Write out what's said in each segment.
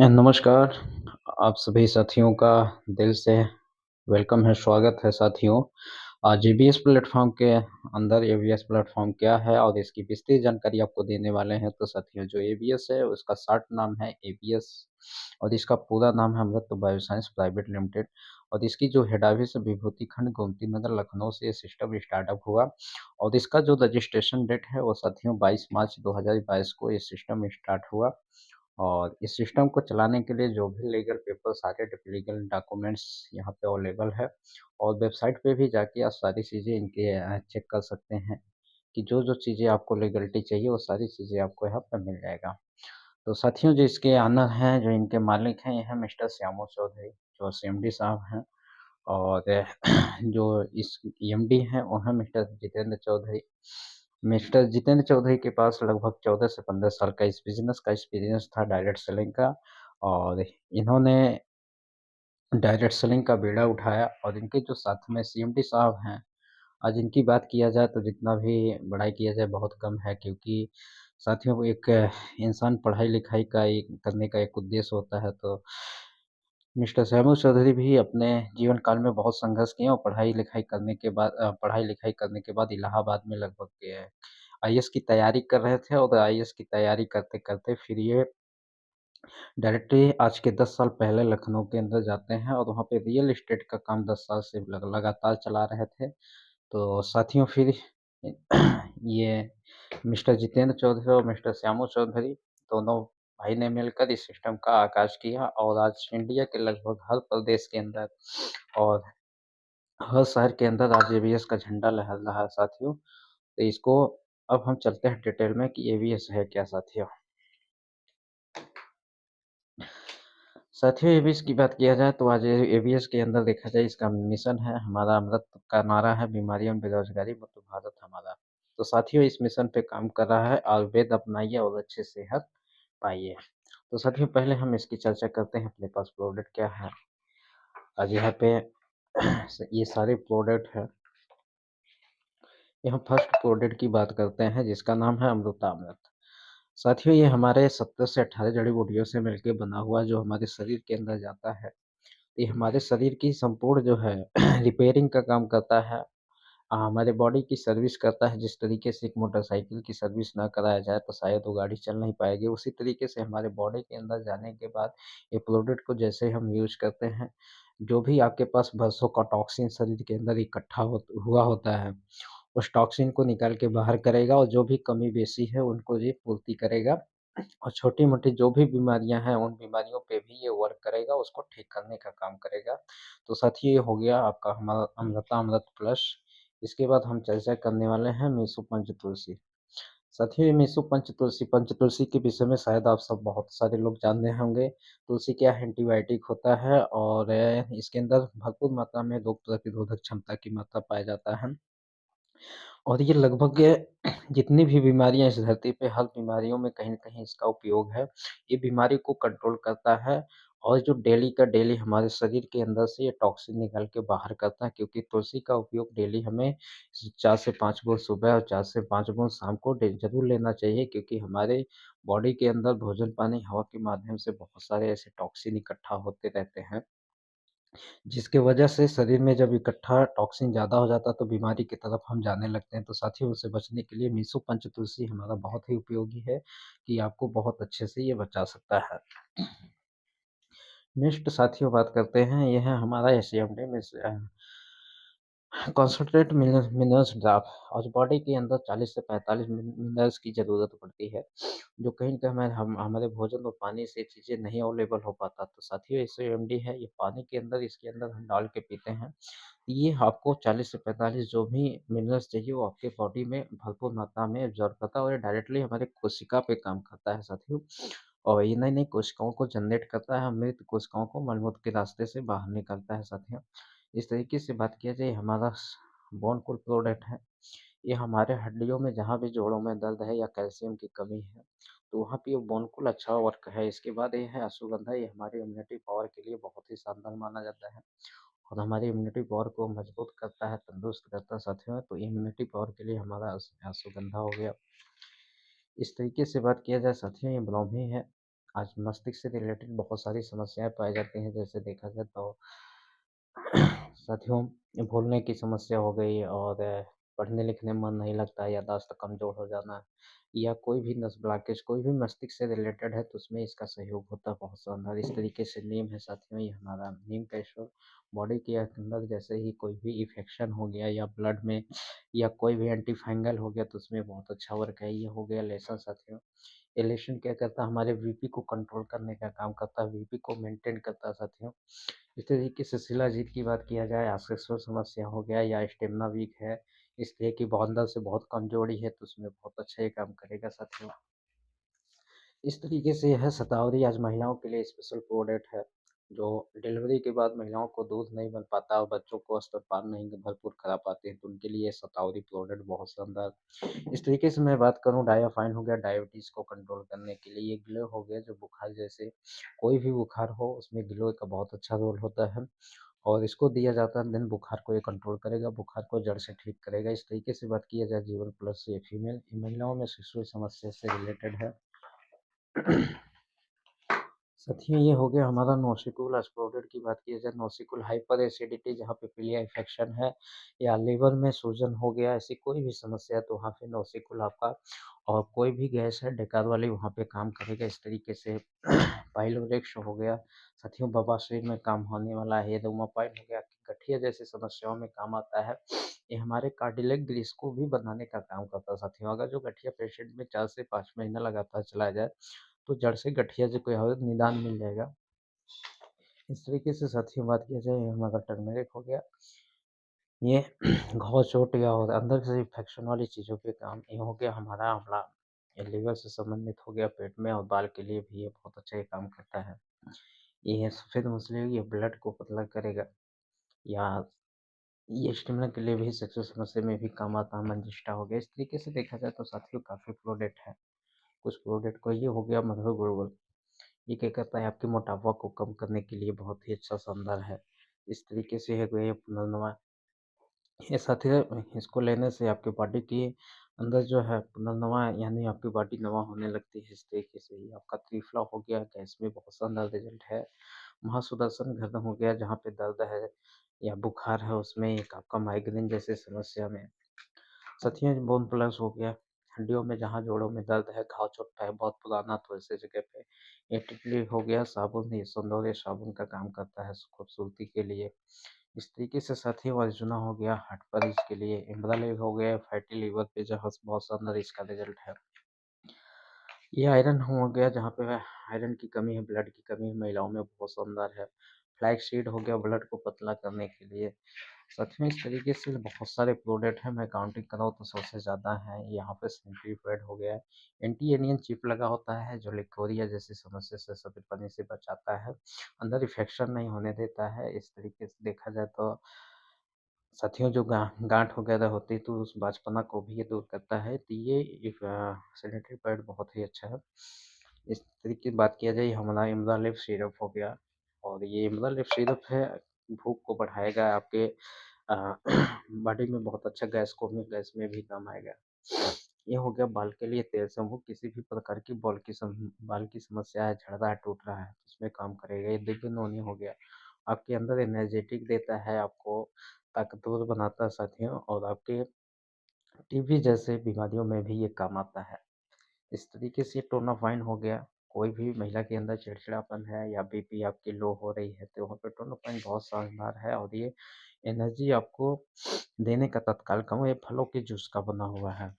नमस्कार, आप सभी साथियों का दिल से वेलकम है, स्वागत है साथियों। आज ईबीएस प्लेटफ़ॉर्म के अंदर ईबीएस प्लेटफ़ॉर्म क्या है और इसकी विस्तृत जानकारी आपको देने वाले हैं। तो साथियों, जो ईबीएस है उसका शॉर्ट नाम है ईबीएस और इसका पूरा नाम है अमृत बायोसाइंस प्राइवेट लिमिटेड। और इसकी जो हेड ऑफ़िस है विभूति खंड गोमती नगर लखनऊ से ये सिस्टम स्टार्टअप हुआ और इसका जो रजिस्ट्रेशन डेट है वो साथियों 22 मार्च 2022 को ये सिस्टम स्टार्ट हुआ। और इस सिस्टम को चलाने के लिए जो भी लीगल पेपर सारे लीगल डॉक्यूमेंट्स यहाँ पे अवेलेबल है और वेबसाइट पे भी जाके आप सारी चीज़ें इनके चेक कर सकते हैं कि जो-जो चीज़ें आपको लीगलिटी चाहिए वो सारी चीज़ें आपको यहाँ पे मिल जाएगा। तो साथियों, जो इसके ऑनर हैं, जो इनके मालिक हैं, ये हैं मिस्टर श्यामू चौधरी, जो सीएमडी साहब हैं। और जो इस एमडी हैं वो हैं मिस्टर जितेंद्र चौधरी। मिस्टर जितेंद्र चौधरी के पास लगभग 14 से 15 साल का इस बिज़नेस का एक्सपीरियंस था डायरेक्ट सेलिंग का। और इन्होंने डायरेक्ट सेलिंग का बीड़ा उठाया और इनके जो साथ में सीएमडी साहब हैं, आज इनकी बात किया जाए तो जितना भी बड़ाई किया जाए बहुत कम है, क्योंकि साथियों एक इंसान पढ़ाई-लिखाई का एक करने का एक उद्देश्य होता है। तो मिस्टर श्यामू चौधरी भी अपने जीवन काल में बहुत संघर्ष किए और पढ़ाई-लिखाई करने के बाद इलाहाबाद में लगभग आईएएस की तैयारी कर रहे थे और आईएएस की तैयारी करते-करते फिर ये डायरेक्टली आज के 10 साल पहले लखनऊ के अंदर जाते हैं और वहाँ पे रियल एस्टेट का काम 10 साल से लगातार चला रहे थे। तो साथियों, फिर ये मिस्टर जितेंद्र चौधरी और मिस्टर श्यामू चौधरी दोनों भाई ने मिलकर इस सिस्टम का आगाज़ किया और आज इंडिया के लगभग हर प्रदेश के अंदर और हर शहर के अंदर आज ईवीएस का झंडा लहर रहा है साथियों। तो इसको अब हम चलते हैं डिटेल में कि ईवीएस है क्या साथियों। साथियों, एबीएस की बात किया जाए तो आज एबीएस के अंदर देखा जाए इसका मिशन है हमारा अमृत का नारा है बीमारियों में बेरोजगारी मुक्त भारत हमारा। तो साथियों, इस मिशन पे काम कर रहा है आयुर्वेद अपनाइए और अच्छी सेहत पाइए। तो साथियों, पहले हम इसकी चर्चा करते हैं अपने पास प्रोडक्ट क्या है। आज यहाँ पे ये सारे प्रोडक्ट है। ये हम फर्स्ट प्रोडक्ट की बात करते हैं जिसका नाम है अमृतामृत। साथियों, ये हमारे 17 से 18 जड़ी-बूटियों से मिलके बना हुआ जो हमारे शरीर के अंदर जाता है। ये हमारे शरीर की संपूर्ण जो है रिपेयरिंग का काम करता है। हमारे बॉडी की सर्विस करता है। जिस तरीके से एक मोटरसाइकिल की सर्विस ना कराया जाए तो शायद वो गाड़ी चल नहीं पाएगी, उसी तरीके से हमारे बॉडी के अंदर जाने के बाद ये प्रोडक्ट को जैसे हम यूज़ करते हैं, जो भी आपके पास बरसों का टॉक्सिन शरीर के अंदर इकट्ठा हुआ होता है, उस टॉक्सिन को निकाल के बाहर करेगा और जो भी कमी-बेशी है उनको ये पूर्ति करेगा। और छोटी-मोटी जो भी बीमारियाँ हैं, उन बीमारियों पे भी ये वर्क करेगा, उसको ठीक करने का काम करेगा। तो साथियों, ये हो गया आपका हमारा अमृतामृत प्लस। इसके बाद हम चर्चा करने वाले हैं मीसो पंचतुलसी। साथियों, ये मीसो पंचतुलसी के विषय में शायद आप सब बहुत सारे लोग जानते होंगे। तुलसी क्या है, एंटीबायोटिक होता है और इसके अंदर भरपूर मात्रा में रोग प्रतिरोधक क्षमता की मात्रा पाया जाता है। और ये लगभग जितनी भी बीमारियाँ इस धरती पे हर बीमारियों में कहीं न कहीं इसका उपयोग है। ये बीमारी को कंट्रोल करता है और जो डेली का डेली हमारे शरीर के अंदर से ये टॉक्सिन निकाल के बाहर करता है, क्योंकि तुलसी का उपयोग डेली हमें 4 से 5 बूँद सुबह और 4 से 5 बूँद शाम को ज़रूर लेना चाहिए, क्योंकि हमारे बॉडी के अंदर भोजन, पानी, हवा के माध्यम से बहुत सारे ऐसे टॉक्सिन इकट्ठा होते रहते हैं। जिसकी वजह से शरीर में जब इकट्ठा टॉक्सिन ज़्यादा हो जाता है तो बीमारी की तरफ हम जाने लगते हैं। तो साथियों, उससे बचने के लिए मीसो पंचतुलसी हमारा बहुत ही उपयोगी है कि आपको बहुत अच्छे से ये बचा सकता है। नेक्स्ट साथियों, बात करते हैं, ये है हमारा एसीएमडी में कॉन्सन्ट्रेट मिनरल्स ड्राप। और बॉडी के अंदर 40 से 45 मिनरल्स की ज़रूरत पड़ती है, जो कहीं न कहीं हमारे भोजन और पानी से चीज़ें नहीं अवेलेबल हो पाता। तो साथियों, एसएमडी है, ये पानी के अंदर इसके अंदर हम डाल के पीते हैं। ये आपको 40 से 45 जो भी मिनरल्स चाहिए वो आपके बॉडी में भरपूर मात्रा में एब्ज़ॉर्ब करता है और ये डायरेक्टली हमारे कोशिका पे काम करता है साथियों। और ये नई-नई कोशिकाओं को जनरेट करता है, मृत कोशिकाओं को मलमूत्र के रास्ते से बाहर निकालता है साथियों। इस तरीके से बात किया जाए, हमारा बोन कोल प्रोडक्ट है। ये हमारे हड्डियों में जहाँ भी जोड़ों में दर्द है या कैल्शियम की कमी है, तो वहाँ पे ये बोनकुल अच्छा वर्क है। इसके बाद ये है अश्वगंधा। ये हमारी इम्यूनिटी पावर के लिए बहुत ही शानदार माना जाता है और हमारी इम्यूनिटी पावर को मजबूत करता है, तंदुरुस्त करता है साथियों। तो इम्यूनिटी पावर के लिए हमारा अश्वगंधा हो गया। इस तरीके से बात किया जाए साथियों, ये ब्राह्मी है। आज मस्तिष्क से रिलेटेड बहुत सारी समस्याएँ पाई जाती हैं, जैसे देखा जाए तो साथियों, भूलने की समस्या हो गई और पढ़ने-लिखने में मन नहीं लगता, याददाश्त कमज़ोर हो जाना या कोई भी नस ब्लॉकेज, कोई भी मस्तिष्क से रिलेटेड है तो उसमें इसका सहयोग होता है बहुत शानदार। इस तरीके से नीम है साथियों, ये हमारा नीम का स्टोर बॉडी के अंदर जैसे ही कोई भी इन्फेक्शन हो गया या ब्लड में या कोई भी एंटी फंगल हो गया तो उसमें बहुत अच्छा वर्क है। ये हो गया लहसुन साथियों। ये लहसुन क्या करता है, हमारे बीपी को कंट्रोल करने का काम करता है, बीपी को मेंटेन करता है साथियों। इस तरीके से शिलाजीत की बात किया जाए, आश्लेषण समस्या हो गया या स्टेमिना वीक है, इसलिए कि वो अंदर से बहुत कमज़ोरी है, तो उसमें बहुत अच्छा ये काम करेगा साथियों। इस तरीके से यह शतावरी आज महिलाओं के लिए स्पेशल प्रोडक्ट है, जो डिलीवरी के बाद महिलाओं को दूध नहीं बन पाता और बच्चों को स्तनपान नहीं भरपूर करा पाते हैं, तो उनके लिए शतावरी प्रोडक्ट बहुत शानदार। इस तरीके से मैं बात करूँ, डायाफाइन हो गया डायबिटीज़ को कंट्रोल करने के लिए, ये ग्लो हो गया जो बुखार जैसे कोई भी बुखार हो उसमें ग्लो का बहुत अच्छा रोल होता है और इसको दिया जाता है, देन बुखार को ये कंट्रोल करेगा, बुखार को जड़ से ठीक करेगा। इस तरीके से बात किया जाए जीवन प्लस, ये फीमेल महिलाओं में शिशु समस्या से रिलेटेड है। साथियों, ये हो गया हमारा नोसिकुल एस्प्रोडेड की बात की जाए, नोसिकुल हाइपर एसिडिटी जहाँ पे पीलिया इन्फेक्शन है या लिवर में सूजन हो गया, ऐसी कोई भी समस्या है तो वहाँ पे नोसिकुल आपका और कोई भी गैस है डेकार वाली वहाँ पे काम करेगा। इस तरीके से पाइलोरेक्स हो गया साथियों, बवासीर में काम होने वाला है, रोमापाइन हो गया, गठिया जैसी समस्याओं में काम आता है। ये हमारे कार्डियक ग्रीस को भी बनाने का काम करता है साथियों। अगर जो गठिया पेशेंट में 4 से 5 महीना लगातार चला जाए तो जड़ से गठिया जो कोई है निदान मिल जाएगा। इस तरीके से साथियों बात किया जाए, हमारा टर्मेरिक हो गया, ये घाव चोट या और अंदर से इन्फेक्शन वाली चीज़ों पे काम, ये हो गया हमारा आंवला, ये लिवर से संबंधित हो गया, पेट में और बाल के लिए भी ये बहुत अच्छा ये काम करता है। ये है सफ़ेद मछली, ये ब्लड को पतला करेगा या ये स्टेमिना के लिए भी सक्सेस समस्या में भी काम आता है, मंजिष्ठा हो गया। इस तरीके से देखा जाए तो साथियों काफ़ी प्रोडक्ट है। कुछ प्रोडक्ट को ये हो गया मधुर गुड़गुड़, ये क्या करता है आपके मोटापा को कम करने के लिए बहुत ही अच्छा शानदार है। इस तरीके से है ये पुनर्नवा, ये साथियों इसको लेने से आपकी बॉडी के अंदर जो है पुनर्नवा यानी आपकी बॉडी नवा होने लगती है। इस तरीके से ये आपका त्रिफला हो गया, गैस में बहुत शानदार रिजल्ट है। महासुदर्शन गर्दन हो गया, जहाँ पे दर्द है या बुखार है उसमें, एक आपका माइग्रेन जैसे समस्या में साथियों बोन प्लस हो गया, हड्डियों में जहाँ जोड़ों में दर्द है, घाव चोट है बहुत पुराना तो ऐसे जगह पे ये टिकली हो गया, साबुन, ये सौंदर्य साबुन का काम करता है खूबसूरती के लिए। इस तरीके से साथियों अर्जुना हो गया हार्ट पर, इसके लिए इम्ब्रालिव हो गया फैटी लीवर पे, जहाँ बहुत शानदार इसका रिजल्ट है। ये आयरन हो गया, जहाँ पे आयरन की कमी है, ब्लड की कमी है, महिलाओं में बहुत शानदार है। फ्लैक्स सीड हो गया ब्लड को पतला करने के लिए। सच में इस तरीके से बहुत सारे प्रोडक्ट हैं, मैं काउंटिंग कराऊँ तो सबसे ज़्यादा हैं। यहाँ पे सेंट्रीफ्यूगल हो गया, एंटी एनियन चिप लगा होता है जो लिकोरिया जैसी समस्या से सफेद पन्नी से बचाता है, अंदर इन्फेक्शन नहीं होने देता है। इस तरीके से देखा जाए तो साथियों जो गाँठ वगैरह होती है तो उस बचपना को भी ये दूर करता है। तो ये एक सैनिटरी पैड बहुत ही अच्छा है। इस तरीके की बात किया जाए, हमारा इमरा लिव सिरप हो गया और ये इमरा लिव सिरप है, भूख को बढ़ाएगा, आपके अ, बॉडी में बहुत अच्छा गैस में भी काम आएगा। ये हो गया बाल के लिए तेल समूह, किसी भी प्रकार की बाल की समस्या है, झड़ रहा है, टूट रहा है, तो उसमें काम करेगा। ये दिव्य नोनी हो गया, आपके अंदर एनर्जेटिक देता है, आपको ताकतवर बनाता है साथियों और आपके टीबी जैसे बीमारियों में भी ये काम आता है। इस तरीके से टोनाफाइन हो गया, कोई भी महिला के अंदर चिड़चिड़ापन है या बीपी आपकी लो हो रही है तो वहाँ पे टोनाफाइन बहुत शानदार है और ये एनर्जी आपको देने का तत्काल काम, ये फलों के जूस का बना हुआ है।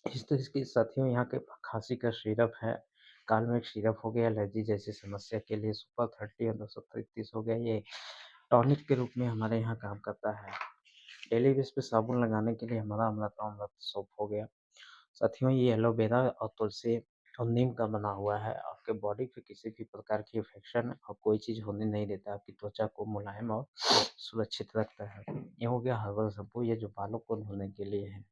इस तरह के साथियों यहाँ के खांसी का सिरप है, कालमेघ सिरप हो गया, एलर्जी जैसी समस्या के लिए सुपर 30 और 233 हो गया, ये टॉनिक के रूप में हमारे यहाँ काम करता है। डेली बेस पे साबुन लगाने के लिए हमारा अमृता अमृत सोप हो गया। साथियों ये एलोवेरा और तुलसी और नीम का बना हुआ है, आपके बॉडी पे किसी भी प्रकार की इन्फेक्शन और कोई चीज़ होने नहीं देता, आपकी त्वचा को मुलायम और सुरक्षित रखता है। ये हो गया हर्बल शैम्पू, ये जो बालों को धोने के लिए है।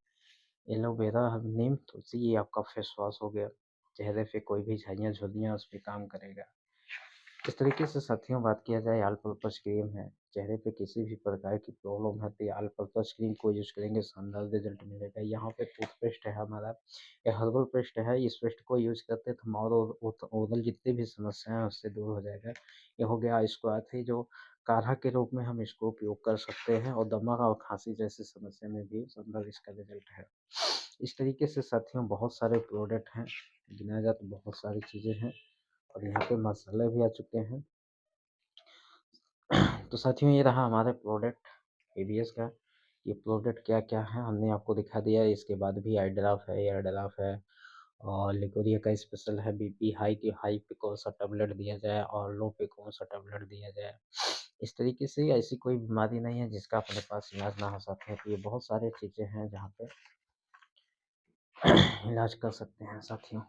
एलोवेरा, नीम, तुलसी, ये आपका फेस वॉश हो गया, चेहरे पे कोई भी झाइयाँ, झुर्रियाँ उस पे काम करेगा। इस तरीके से साथियों बात किया जाए ऑल पर्पस क्रीम है, चेहरे पे किसी भी प्रकार की प्रॉब्लम है तो ये ऑल पर्पस क्रीम को यूज़ करेंगे शानदार रिजल्ट मिलेगा। यहाँ पे टूथपेस्ट है हमारा, ये हर्बल पेस्ट है, इस पेस्ट को यूज़ करते हैं तो हमारा ओरल जितनी भी समस्याएं हैं उससे दूर हो जाएगा। ये हो गया इसको आते ही जो काढ़ा के रूप में हम इसको उपयोग कर सकते हैं और दमा और खांसी जैसी समस्या में भी शानदार इसका रिजल्ट है। इस तरीके से साथियों बहुत सारे प्रोडक्ट हैं, गिनाया जाए तो बहुत सारी चीज़ें हैं और यहाँ पे मसाले भी आ चुके हैं। तो साथियों ये रहा हमारा प्रोडक्ट एबीएस का। ये प्रोडक्ट क्या-क्या है हमने आपको दिखा दिया है। इसके बाद भी आई ड्रॉप है, एयर ड्रॉप है और लिकोरिया का स्पेशल है बीपी हाई पे कौन-सा टैबलेट दिया जाए और लो पे कौन-सा टैबलेट दिया जाए। इस तरीके से ऐसी कोई बीमारी नहीं है जिसका अपने पास इलाज ना हो सके। तो ये बहुत सारी चीज़ें हैं जहाँ पे इलाज कर सकते हैं साथियों।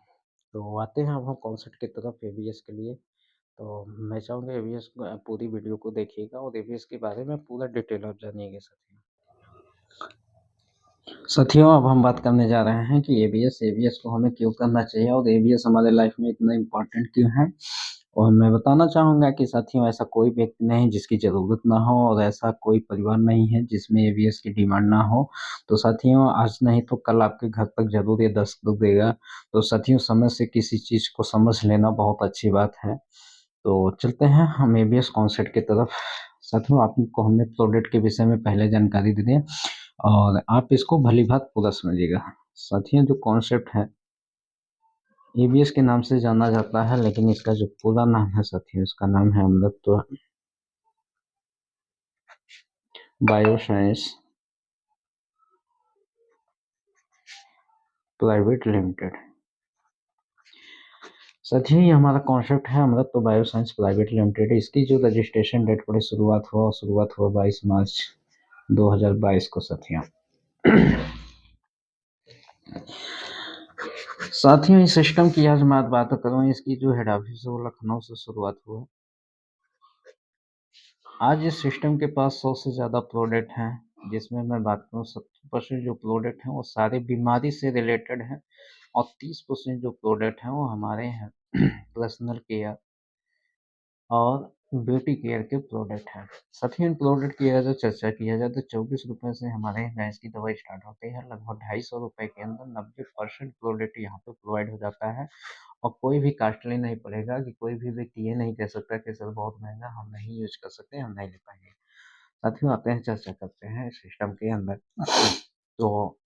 तो आते हैं अब हम कॉन्सेप्ट की तरफ एबीएस के लिए। तो मैं चाहूँगा एबीएस पूरी वीडियो को देखिएगा और एबीएस के बारे में पूरा डिटेल आप जानिएगा साथियों। साथियों अब हम बात करने जा रहे हैं कि एबीएस को हमें क्यों करना चाहिए और एबीएस हमारे लाइफ में इतना इम्पोर्टेंट क्यों है। और मैं बताना चाहूँगा कि साथियों ऐसा कोई व्यक्ति नहीं जिसकी ज़रूरत ना हो और ऐसा कोई परिवार नहीं है जिसमें एबीएस की डिमांड ना हो। तो साथियों आज नहीं तो कल आपके घर तक ज़रूर ये दस्तक देगा। तो साथियों समय से किसी चीज़ को समझ लेना बहुत अच्छी बात है। तो चलते हैं हम एबीएस कॉन्सेप्ट की तरफ। साथियों आपको हमने प्रोडक्ट के विषय में पहले जानकारी दे दी है और आप इसको भली-भाँति पूरा समझिएगा। साथियों जो कॉन्सेप्ट है एबीएस के नाम से जाना जाता है लेकिन इसका जो पूरा नाम है साथियों इसका नाम है अमृतत्व बायोसाइंस प्राइवेट लिमिटेड। साथियों ये हमारा कॉन्सेप्ट है अमृतत्व बायोसाइंस प्राइवेट लिमिटेड। इसकी जो रजिस्ट्रेशन डेट पर शुरुआत हुआ 22 मार्च 2022 को साथियों। साथियों इस सिस्टम की आज मैं बात करूँ इसकी जो हेड ऑफिस है वो लखनऊ से शुरुआत हुआ। आज इस सिस्टम के पास 100 से ज़्यादा प्रोडक्ट हैं जिसमें मैं बात करूँ 70% जो प्रोडक्ट हैं वो सारे बीमारी से रिलेटेड हैं और 30% जो प्रोडक्ट हैं वो हमारे हैं पर्सनल केयर और ब्यूटी केयर के प्रोडक्ट हैं। साथियों इन प्रोडक्ट की अगर चर्चा किया जाए तो 24 रुपये से हमारे यहाँ भैंस की दवाई स्टार्ट होती है। लगभग 250 रुपये के अंदर 90% प्रोडक्ट यहाँ पे प्रोवाइड हो जाता है और कोई भी कॉस्टली नहीं पड़ेगा कि कोई भी व्यक्ति ये नहीं कह सकता कि सर बहुत महंगा हम नहीं यूज कर सकते, हम नहीं ले पाएंगे। साथियों आते हैं चर्चा करते हैं सिस्टम के अंदर। तो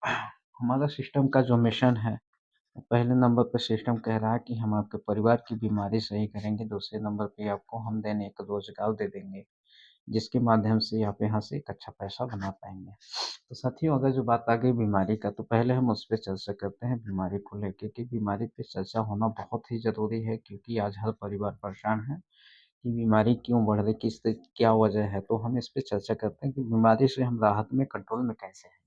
हमारा सिस्टम का जो मिशन है पहले नंबर पे सिस्टम कह रहा है कि हम आपके परिवार की बीमारी सही करेंगे। दूसरे नंबर पे आपको हम देने एक रोजगार दे देंगे जिसके माध्यम से आप यहाँ से एक अच्छा पैसा बना पाएंगे। तो साथियों अगर जो बात आ गई बीमारी का तो पहले हम उस पर चर्चा करते हैं बीमारी को लेके कि बीमारी पे चर्चा होना बहुत ही ज़रूरी है क्योंकि आज हर परिवार परेशान है कि बीमारी क्यों बढ़ रही, क्या वजह है। तो हम इस पे चर्चा करते हैं कि बीमारी से हम राहत में कंट्रोल में कैसे आएंगे।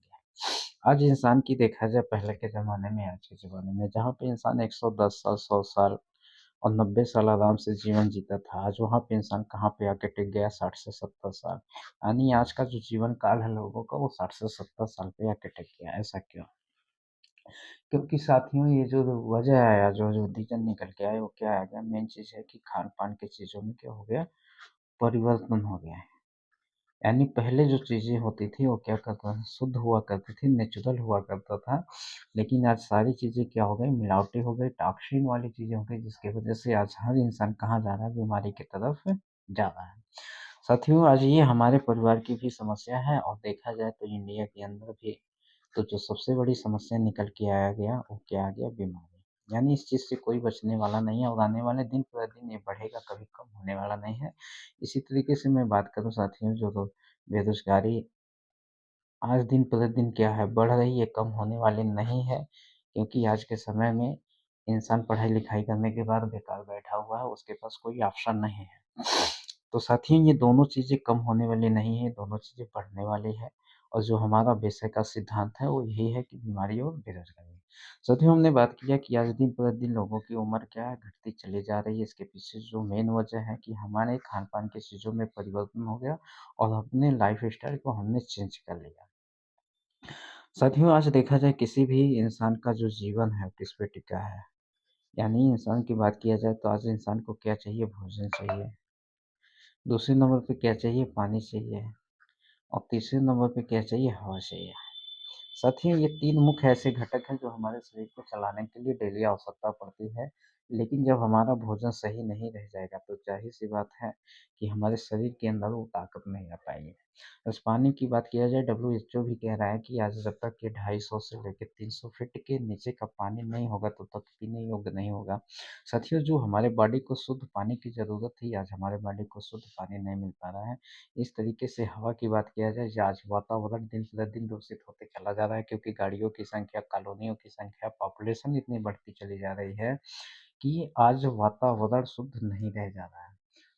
आज इंसान की देखा जाए पहले के ज़माने में आज के ज़माने में जहाँ पे इंसान 110 साल 100 साल और 90 साल आराम से जीवन जीता था, आज वहाँ पे इंसान कहाँ पे आके टिक गया 60 से 70 साल। यानी आज का जो जीवन काल है लोगों का वो 60 से 70 साल पे आके टिक गया। ऐसा क्यों? क्योंकि साथियों ये जो वजह आया जो रीज़न निकल के आया वो क्या आ गया, मेन चीज़ है कि खान-पान की चीज़ों में क्या हो गया, परिवर्तन हो गया है। यानी पहले जो चीज़ें होती थी वो क्या करता था, शुद्ध हुआ करती थी, नेचुरल हुआ करता था। लेकिन आज सारी चीज़ें क्या हो गई, मिलावटी हो गई, टॉक्सिन वाली चीज़ें हो गई जिसकी वजह से आज हर इंसान कहाँ जा रहा है, बीमारी की तरफ जा रहा है। साथियों आज ये हमारे परिवार की भी समस्या है और देखा जाए तो इंडिया के अंदर भी तो जो सबसे बड़ी समस्या निकल के आया गया वो क्या आ गया, बीमारी। यानी इस चीज़ से कोई बचने वाला नहीं है और आने वाले दिन प्रतिदिन ये बढ़ेगा, कभी कम होने वाला नहीं है। इसी तरीके से मैं बात करूँ साथियों जो बेरोज़गारी आज दिन प्रतिदिन क्या है, बढ़ रही है, कम होने वाली नहीं है। क्योंकि आज के समय में इंसान पढ़ाई-लिखाई करने के बाद बेकार बैठा हुआ है, उसके पास कोई ऑप्शन नहीं है। तो साथियों ये दोनों चीज़ें कम होने वाली नहीं है, दोनों चीज़ें बढ़ने वाली है और जो हमारा विषय का सिद्धांत है वो यही है कि बीमारी और बेरोज़गारी। साथियों हमने बात किया कि आज दिन प्रतिदिन लोगों की उम्र क्या है, घटती चली जा रही है। इसके पीछे जो मेन वजह है कि हमारे खान-पान की चीज़ों में परिवर्तन हो गया और अपने लाइफ़स्टाइल को हमने चेंज कर लिया। साथियों आज देखा जाए किसी भी इंसान का जो जीवन है किस पे टिका है, यानी इंसान की बात किया जाए तो आज इंसान को क्या चाहिए? भोजन चाहिए। दूसरे नंबर पे क्या चाहिए? पानी चाहिए। और तीसरे नंबर पे क्या चाहिए? हवा चाहिए। साथियों, ये 3 मुख्य ऐसे घटक हैं जो हमारे शरीर को चलाने के लिए डेली आवश्यकता पड़ती है। लेकिन जब हमारा भोजन सही नहीं रह जाएगा तो ज़ाहिर-सी बात है कि हमारे शरीर के अंदर वो ताकत नहीं आ पाएगी। बस पानी की बात किया जाए, डब्ल्यूएचओ भी कह रहा है कि आज जब तक ये 250 से लेके 300 फीट के नीचे का पानी नहीं होगा तब तक पीने योग्य नहीं होगा। साथियों, जो हमारे बॉडी को शुद्ध पानी की ज़रूरत थी, आज हमारे बॉडी को शुद्ध पानी नहीं मिल पा रहा है। इस तरीके से हवा की बात किया जाए, जो आज वातावरण दिन-प्रतिदिन दूषित होते चला जा रहा है, क्योंकि गाड़ियों की संख्या, कॉलोनियों की संख्या, पॉपुलेशन इतनी बढ़ती चली जा रही है कि आज वातावरण शुद्ध नहीं रह जा रहा है।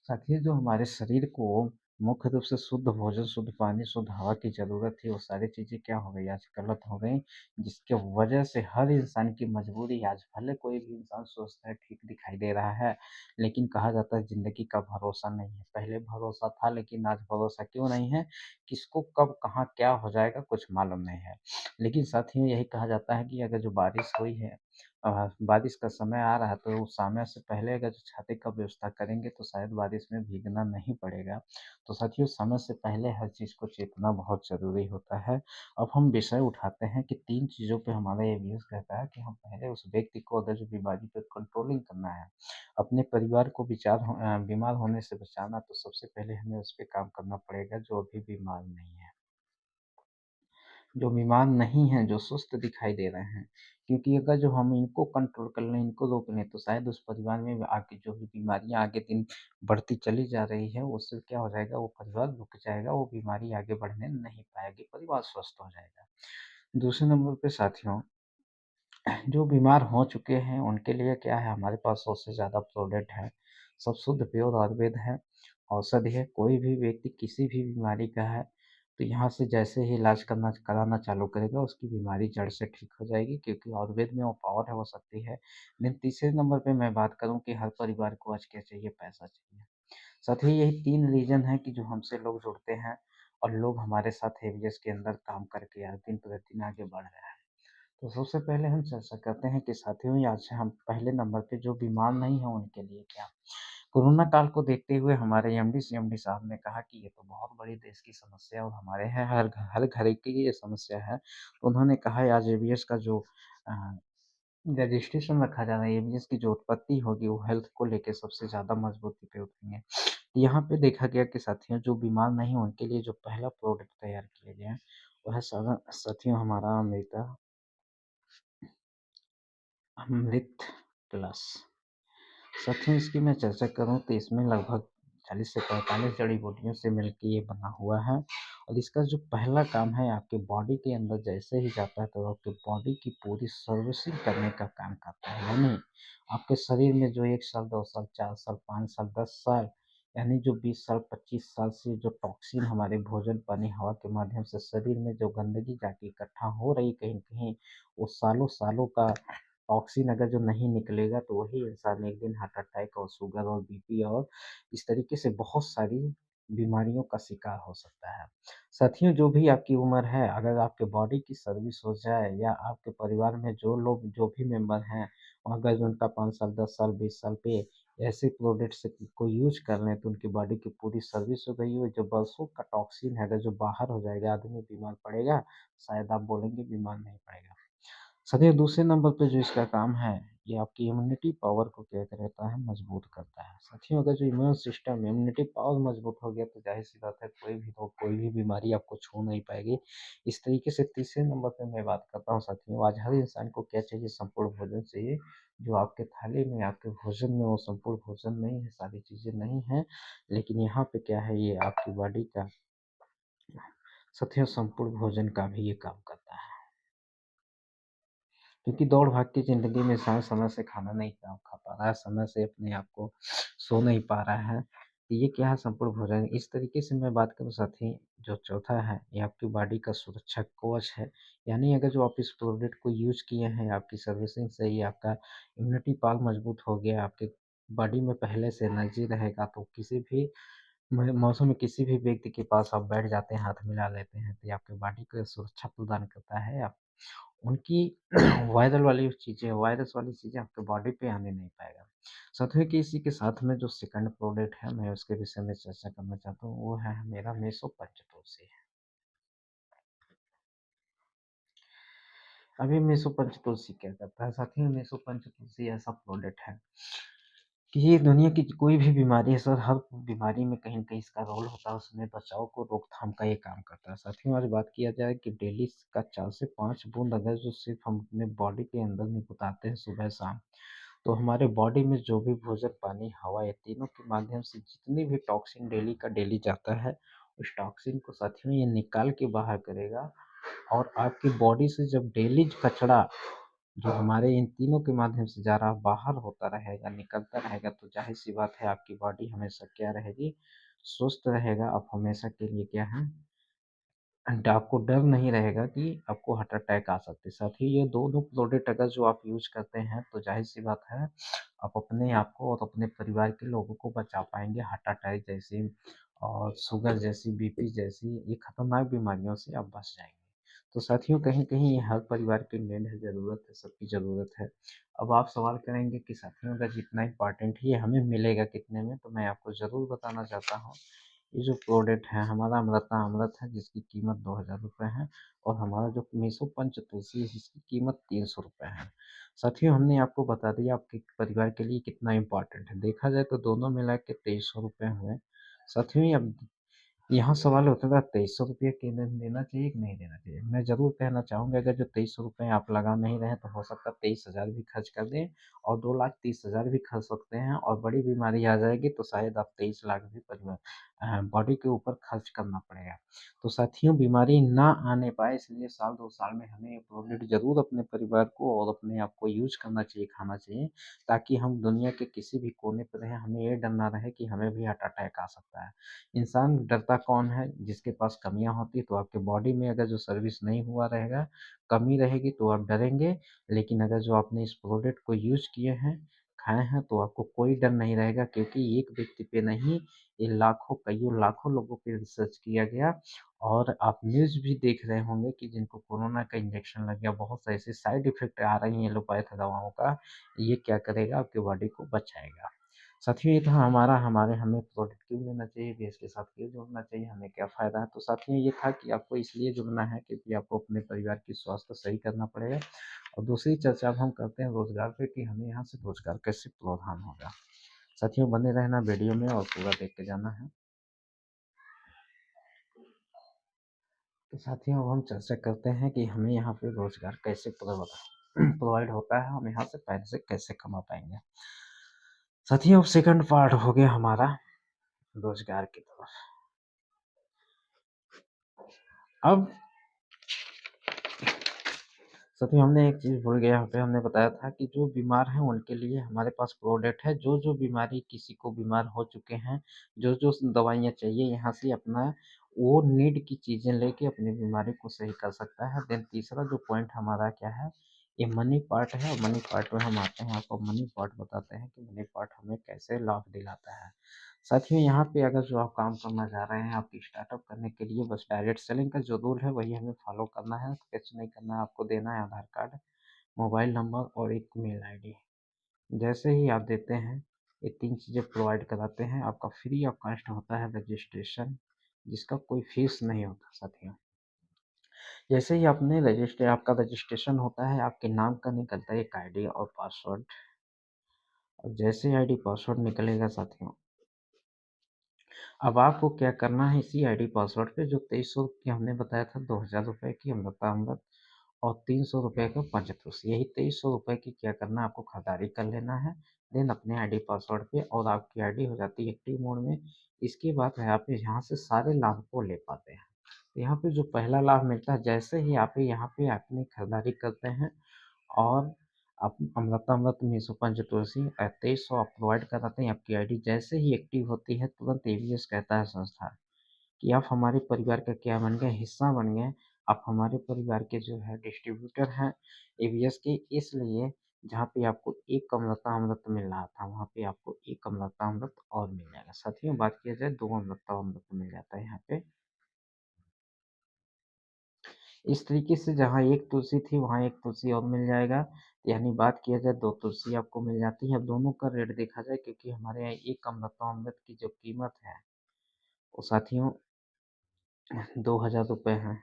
साथियों, जो हमारे शरीर को मुख्य रूप से शुद्ध भोजन, शुद्ध पानी, शुद्ध हवा की ज़रूरत थी, वो सारी चीज़ें क्या हो गई? आज गलत हो गई, जिसके वजह से हर इंसान की मजबूरी, आज भले कोई भी इंसान सोचता है ठीक दिखाई दे रहा है, लेकिन कहा जाता है ज़िंदगी का भरोसा नहीं है। पहले भरोसा था, लेकिन आज भरोसा क्यों नहीं है? किसको कब कहाँ क्या हो जाएगा कुछ मालूम नहीं है। लेकिन साथियों, यही कहा जाता है कि अगर जो बारिश हुई है, बारिश का समय आ रहा है, तो उस समय से पहले अगर जो छाते का व्यवस्था करेंगे तो शायद बारिश में भीगना नहीं पड़ेगा। तो साथियों, समय से पहले हर चीज़ को चेतना बहुत ज़रूरी होता है। अब हम विषय उठाते हैं कि 3 चीज़ों पे हमारा ये व्यूज़ कहता है कि हम पहले उस व्यक्ति को, अगर जो बीमारी पे कंट्रोलिंग करना है, अपने परिवार को बीमार होने से बचाना, तो सबसे पहले हमें उस पे काम करना पड़ेगा जो अभी बीमार नहीं है। जो बीमार नहीं हैं, जो सुस्त दिखाई दे रहे हैं। क्योंकि अगर जो हम इनको कंट्रोल कर लें, इनको रोक लें, तो शायद उस परिवार में आगे जो भी बीमारियाँ आगे दिन बढ़ती चली जा रही है, उससे क्या हो जाएगा, वो परिवार रुक जाएगा, वो बीमारी आगे बढ़ने नहीं पाएगी, परिवार स्वस्थ हो जाएगा। दूसरे नंबर पे साथियों, जो बीमार हो चुके हैं, उनके लिए क्या है, हमारे पास 100 से ज़्यादा प्रोडक्ट है। सब शुद्ध प्योर आयुर्वेद है, औषधि है। कोई भी व्यक्ति किसी भी बीमारी का है, तो यहाँ से जैसे ही इलाज कराना चालू करेगा, उसकी बीमारी जड़ से ठीक हो जाएगी, क्योंकि आयुर्वेद में वो पावर है, वो शक्ति है। देन तीसरे नंबर पे मैं बात करूँ कि हर परिवार को आज क्या चाहिए? पैसा चाहिए। साथ ही यही 3 रीज़न है कि जो हमसे लोग जुड़ते हैं और लोग हमारे साथ एवीएस के अंदर काम करके आज दिन-प्रतिदिन आगे बढ़ रहे हैं। तो सबसे पहले हम चर्चा करते हैं कि साथियों, आज से हम पहले नंबर पे जो बीमार नहीं हैं उनके लिए क्या? कोरोना काल को देखते हुए हमारे एमडी, सीएमडी साहब ने कहा कि ये तो बहुत बड़ी देश की समस्या है और हमारे यहाँ हर घर की ये समस्या है। तो उन्होंने कहा है आज एवीएस का जो अ, रजिस्ट्रेशन रखा जा रहा है, एवीएस की जो उत्पत्ति होगी वो हेल्थ को लेके सबसे ज़्यादा मजबूती पे उठेंगे। यहाँ पे देखा गया कि साथियों, जो बीमार नहीं हैं उनके लिए जो पहला प्रोडक्ट तैयार किया गया है, वो है साथियों हमारा अमृत प्लस। साथियों, इसकी मैं चर्चा करूँ तो इसमें लगभग 40 से 45 जड़ी-बूटियों से मिलके ये बना हुआ है, और इसका जो पहला काम है, आपके बॉडी के अंदर जैसे ही जाता है तो आपके बॉडी की पूरी सर्विसिंग करने का काम करता है। यानी आपके शरीर में जो 1 साल, 2 साल, 4 साल, 5 साल, 10 साल, यानी जो 20 साल, 25 साल से जो टॉक्सिन हमारे भोजन, पानी, हवा के माध्यम से शरीर में जो गंदगी जाके इकट्ठा हो रही कहीं न कहीं, वो सालों-सालों का टॉक्सिन अगर जो नहीं निकलेगा, तो वही इंसान एक दिन हार्ट अटैक और शुगर और बीपी और इस तरीके से बहुत सारी बीमारियों का शिकार हो सकता है। साथियों, जो भी आपकी उम्र है, अगर आपके बॉडी की सर्विस हो जाए, या आपके परिवार में जो लोग, जो भी मेंबर हैं, अगर उनका 5 साल, 10 साल, 20 साल पे ऐसे प्रोडक्ट्स को यूज़ कर लें, तो उनकी बॉडी की पूरी सर्विस हो गई हो, जो बरसों का टॉक्सिन है, अगर जो बाहर हो जाएगा, आदमी बीमार पड़ेगा, शायद आप बोलेंगे बीमार नहीं पड़ेगा। साथियों, दूसरे नंबर पे जो इसका काम है, ये आपकी इम्यूनिटी पावर को क्या करता है? मजबूत करता है। साथियों, अगर जो इम्यून सिस्टम, इम्यूनिटी पावर मजबूत हो गया, तो ज़ाहिर-सी बात है, कोई भी रोग, कोई भी बीमारी आपको छू नहीं पाएगी। इस तरीके से तीसरे नंबर पे मैं बात करता हूँ साथियों, आज हर इंसान को क्या चाहिए? संपूर्ण भोजन चाहिए। जो आपके थाली में, आपके भोजन में, वो संपूर्ण भोजन नहीं है, सारी चीज़ें नहीं हैं, लेकिन यहाँ पे क्या है, ये आपकी बॉडी का साथियों संपूर्ण भोजन का भी ये काम करता है। क्योंकि दौड़-भाग की ज़िंदगी में इंसान समय से खाना नहीं खा पा रहा है, समय से अपने आप को सो नहीं पा रहा है। तो ये क्या है? संपूर्ण भोजन। इस तरीके से मैं बात करूँ साथी, जो चौथा है, ये आपकी बॉडी का सुरक्षा कवच है। यानी अगर जो आप इस प्रोडक्ट को यूज़ किए हैं, आपकी सर्विसिंग से ही आपका इम्यूनिटी पावर मजबूत हो गया, आपके बॉडी में पहले से एनर्जी रहेगा, तो किसी भी मौसम में किसी भी व्यक्ति के पास आप बैठ जाते हैं, हाथ मिला लेते हैं, तो ये आपके बॉडी को सुरक्षा प्रदान करता है। उनकी वायरल वाली चीज़ें वायरस वाली चीज़ें आपके बॉडी पे आने नहीं पाएगा। साथ ही कि इसी के साथ में जो सेकंड प्रोडक्ट है, मैं उसके विषय में चर्चा करना चाहता हूँ, वो है मेरा मेसो पंचतुलसी। अभी मेसो पंचतुलसी क्या करता है? साथियों, मेसो पंचतुलसी ऐसा प्रोडक्ट है कि ये दुनिया की कोई भी बीमारी है सर, हर बीमारी में कहीं न कहीं इसका रोल होता है, उसमें बचाव को रोकथाम का ये काम करता है। साथियों, आज बात किया जाए कि डेली का 4 से 5 बूंद अगर जो सिर्फ़ हम अपने बॉडी के अंदर निकुताते हैं सुबह-शाम, तो हमारे बॉडी में जो भी भोजन, पानी, हवा ये तीनों के माध्यम से जितनी भी टॉक्सिन डेली का डेली जाता है, उस टॉक्सिन को साथियों ये निकाल के बाहर करेगा और आपकी बॉडी से जब डेली कचरा जो हमारे इन तीनों के माध्यम से जा रहा बाहर होता रहेगा, निकलता रहेगा, तो ज़ाहिर-सी बात है आपकी बॉडी हमेशा क्या रहेगी, स्वस्थ रहेगा। आप हमेशा के लिए क्या है आपको डर नहीं रहेगा कि आपको हार्ट अटैक आ सकते हैं। साथ ही ये दोनों प्रोडक्ट अगर जो आप यूज़ करते हैं, तो ज़ाहिर-सी बात है, आप अपने आप को और अपने परिवार के लोगों को बचा पाएँगे हार्ट अटैक जैसी और शुगर जैसी, बीपी जैसी ये खतरनाक बीमारियों से आप बच जाएँगे। तो साथियों, कहीं-कहीं ये हर परिवार की नीड है, ज़रूरत है, सबकी ज़रूरत है। अब आप सवाल करेंगे कि साथियों अगर इतना इम्पोर्टेंट है, ये हमें मिलेगा कितने में? तो मैं आपको ज़रूर बताना चाहता हूँ ये जो प्रोडक्ट है हमारा अमृता अमृत है जिसकी कीमत ₹2000 है और हमारा जो मीसो पंच तुलसी है जिसकी कीमत ₹300 है। साथियों, हमने आपको बता दिया आपके परिवार के लिए कितना इम्पोर्टेंट है। देखा जाए तो दोनों मिला के ₹2300 हुए। साथियों, अब यहाँ सवाल उठता है ₹2300 के देना चाहिए कि नहीं देना चाहिए? मैं ज़रूर कहना चाहूँगा अगर जो ₹2300 आप लगा नहीं रहे हैं तो हो सकता है 23,000 भी खर्च कर दें और 2,30,000 भी खर्च सकते हैं और बड़ी बीमारी आ जाएगी तो शायद आप 23 लाख भी बॉडी के ऊपर खर्च करना पड़ेगा। तो साथियों, बीमारी ना आने पाए इसलिए साल 2 साल में हमें ये प्रोडक्ट ज़रूर अपने परिवार को और अपने आप को यूज़ करना चाहिए, खाना चाहिए ताकि हम दुनिया के किसी भी कोने पे रहें, हमें ये डर ना रहे कि हमें भी हार्ट अटैक आ सकता है। इंसान डरता कौन है? जिसके पास कमियाँ होती हैं, तो आपके बॉडी में अगर जो सर्विस नहीं हुआ रहेगा, कमी रहेगी तो आप डरेंगे, लेकिन अगर जो आपने इस प्रोडक्ट को यूज़ किए हैं, खाए हैं, तो आपको कोई डर नहीं रहेगा क्योंकि एक व्यक्ति पे नहीं, ये लाखों, कइयों लाखों लोगों पे रिसर्च किया गया और आप न्यूज़ भी देख रहे होंगे कि जिनको कोरोना का इंजेक्शन लग गया, बहुत से ऐसे साइड इफ़ेक्ट आ रही हैं एलोपैथ दवाओं का, ये क्या करेगा आपकी बॉडी को बचाएगा। साथियों, ये था हमारा हमारे हमें प्रोडक्ट क्यों लेना चाहिए, देश के साथ क्यों जुड़ना चाहिए, हमें क्या फ़ायदा है। तो साथियों, ये था कि आपको इसलिए जुड़ना है क्योंकि आपको अपने परिवार की स्वास्थ्य सही करना पड़ेगा और दूसरी चर्चा अब हम करते हैं रोज़गार पे कि हमें यहाँ से रोज़गार कैसे प्रावधान होगा। साथियों, बने रहना वीडियो में और पूरा देख के जाना है। तो साथियों, अब हम चर्चा करते हैं कि हमें यहाँ पे रोज़गार कैसे प्रोवाइड होता है, हम यहाँ से पैसे कैसे कमा पाएँगे। साथियों, अब सेकंड पार्ट हो गया हमारा रोज़गार की तरफ। अब साथियों, हमने एक चीज़ भूल गए यहाँ पे हमने बताया था कि जो बीमार हैं उनके लिए हमारे पास प्रोडक्ट है, जो-जो बीमारी किसी को बीमार हो चुके हैं, जो-जो दवाइयाँ चाहिए यहाँ से अपना वो नीड की चीज़ें लेके अपनी बीमारी को सही कर सकता है। देन तीसरा जो पॉइंट हमारा क्या है, ये मनी पार्ट है और मनी पार्ट में हम आते हैं, आपको मनी पार्ट बताते हैं कि मनी पार्ट हमें कैसे लाभ दिलाता है। साथियों, यहाँ पे अगर जो आप काम करना चाह रहे हैं, आपकी स्टार्टअप करने के लिए बस डायरेक्ट सेलिंग का जो रूल है वही हमें फॉलो करना है, कुछ नहीं करना है, आपको देना है आधार कार्ड, मोबाइल नंबर और एक मेल आईडी। जैसे ही आप देते हैं, ये 3 चीज़ें प्रोवाइड कराते हैं, आपका फ्री ऑफ कॉस्ट होता है रजिस्ट्रेशन, जिसका कोई फीस नहीं होता साथियों। जैसे ही आपका रजिस्ट्रेशन होता है, आपके नाम का निकलता है एक आईडी और पासवर्ड और जैसे ही आईडी पासवर्ड निकलेगा साथियों, अब आपको क्या करना है इसी आईडी पासवर्ड पे जो 2300 की हमने बताया था ₹2000 की अमृता अमृत और ₹300 का पंचतुष यही ₹2300 की क्या करना है आपको खरीदारी कर लेना है। देन अपने आईडी पासवर्ड पे और आपकी आईडी हो जाती है एक्टिव मोड में। इसके बाद है आप यहाँ से सारे लाभ को ले पाते हैं। यहाँ पे जो पहला लाभ मिलता है जैसे ही आप यहाँ पे अपनी खरीदारी करते हैं और आप अमृतामृत मीसो पंचतुलसी 2300 आप प्रोवाइड कराते हैं, आपकी आईडी जैसे ही एक्टिव होती है तुरंत एवीएस कहता है संस्था कि आप हमारे परिवार का क्या बन गए, हिस्सा बन गए। आप हमारे परिवार के जो है डिस्ट्रीब्यूटर हैं एवीएस के, इसलिए जहाँ पे आपको 1 अमृतामृत मिल रहा था, वहाँ पे आपको 1 अमृतामृत और मिल जाएगा। साथियों, बात किया जाए 2 अमृतामृत मिल जाता है यहाँ पे। इस तरीके से जहाँ एक तुलसी थी वहाँ एक तुलसी और मिल जाएगा, यानी बात किया जाए 2 तुलसी आपको मिल जाती है। अब दोनों का रेट देखा जाए क्योंकि हमारे यहाँ एक अमृतामृत की जो कीमत है, वो साथियों ₹2000 है।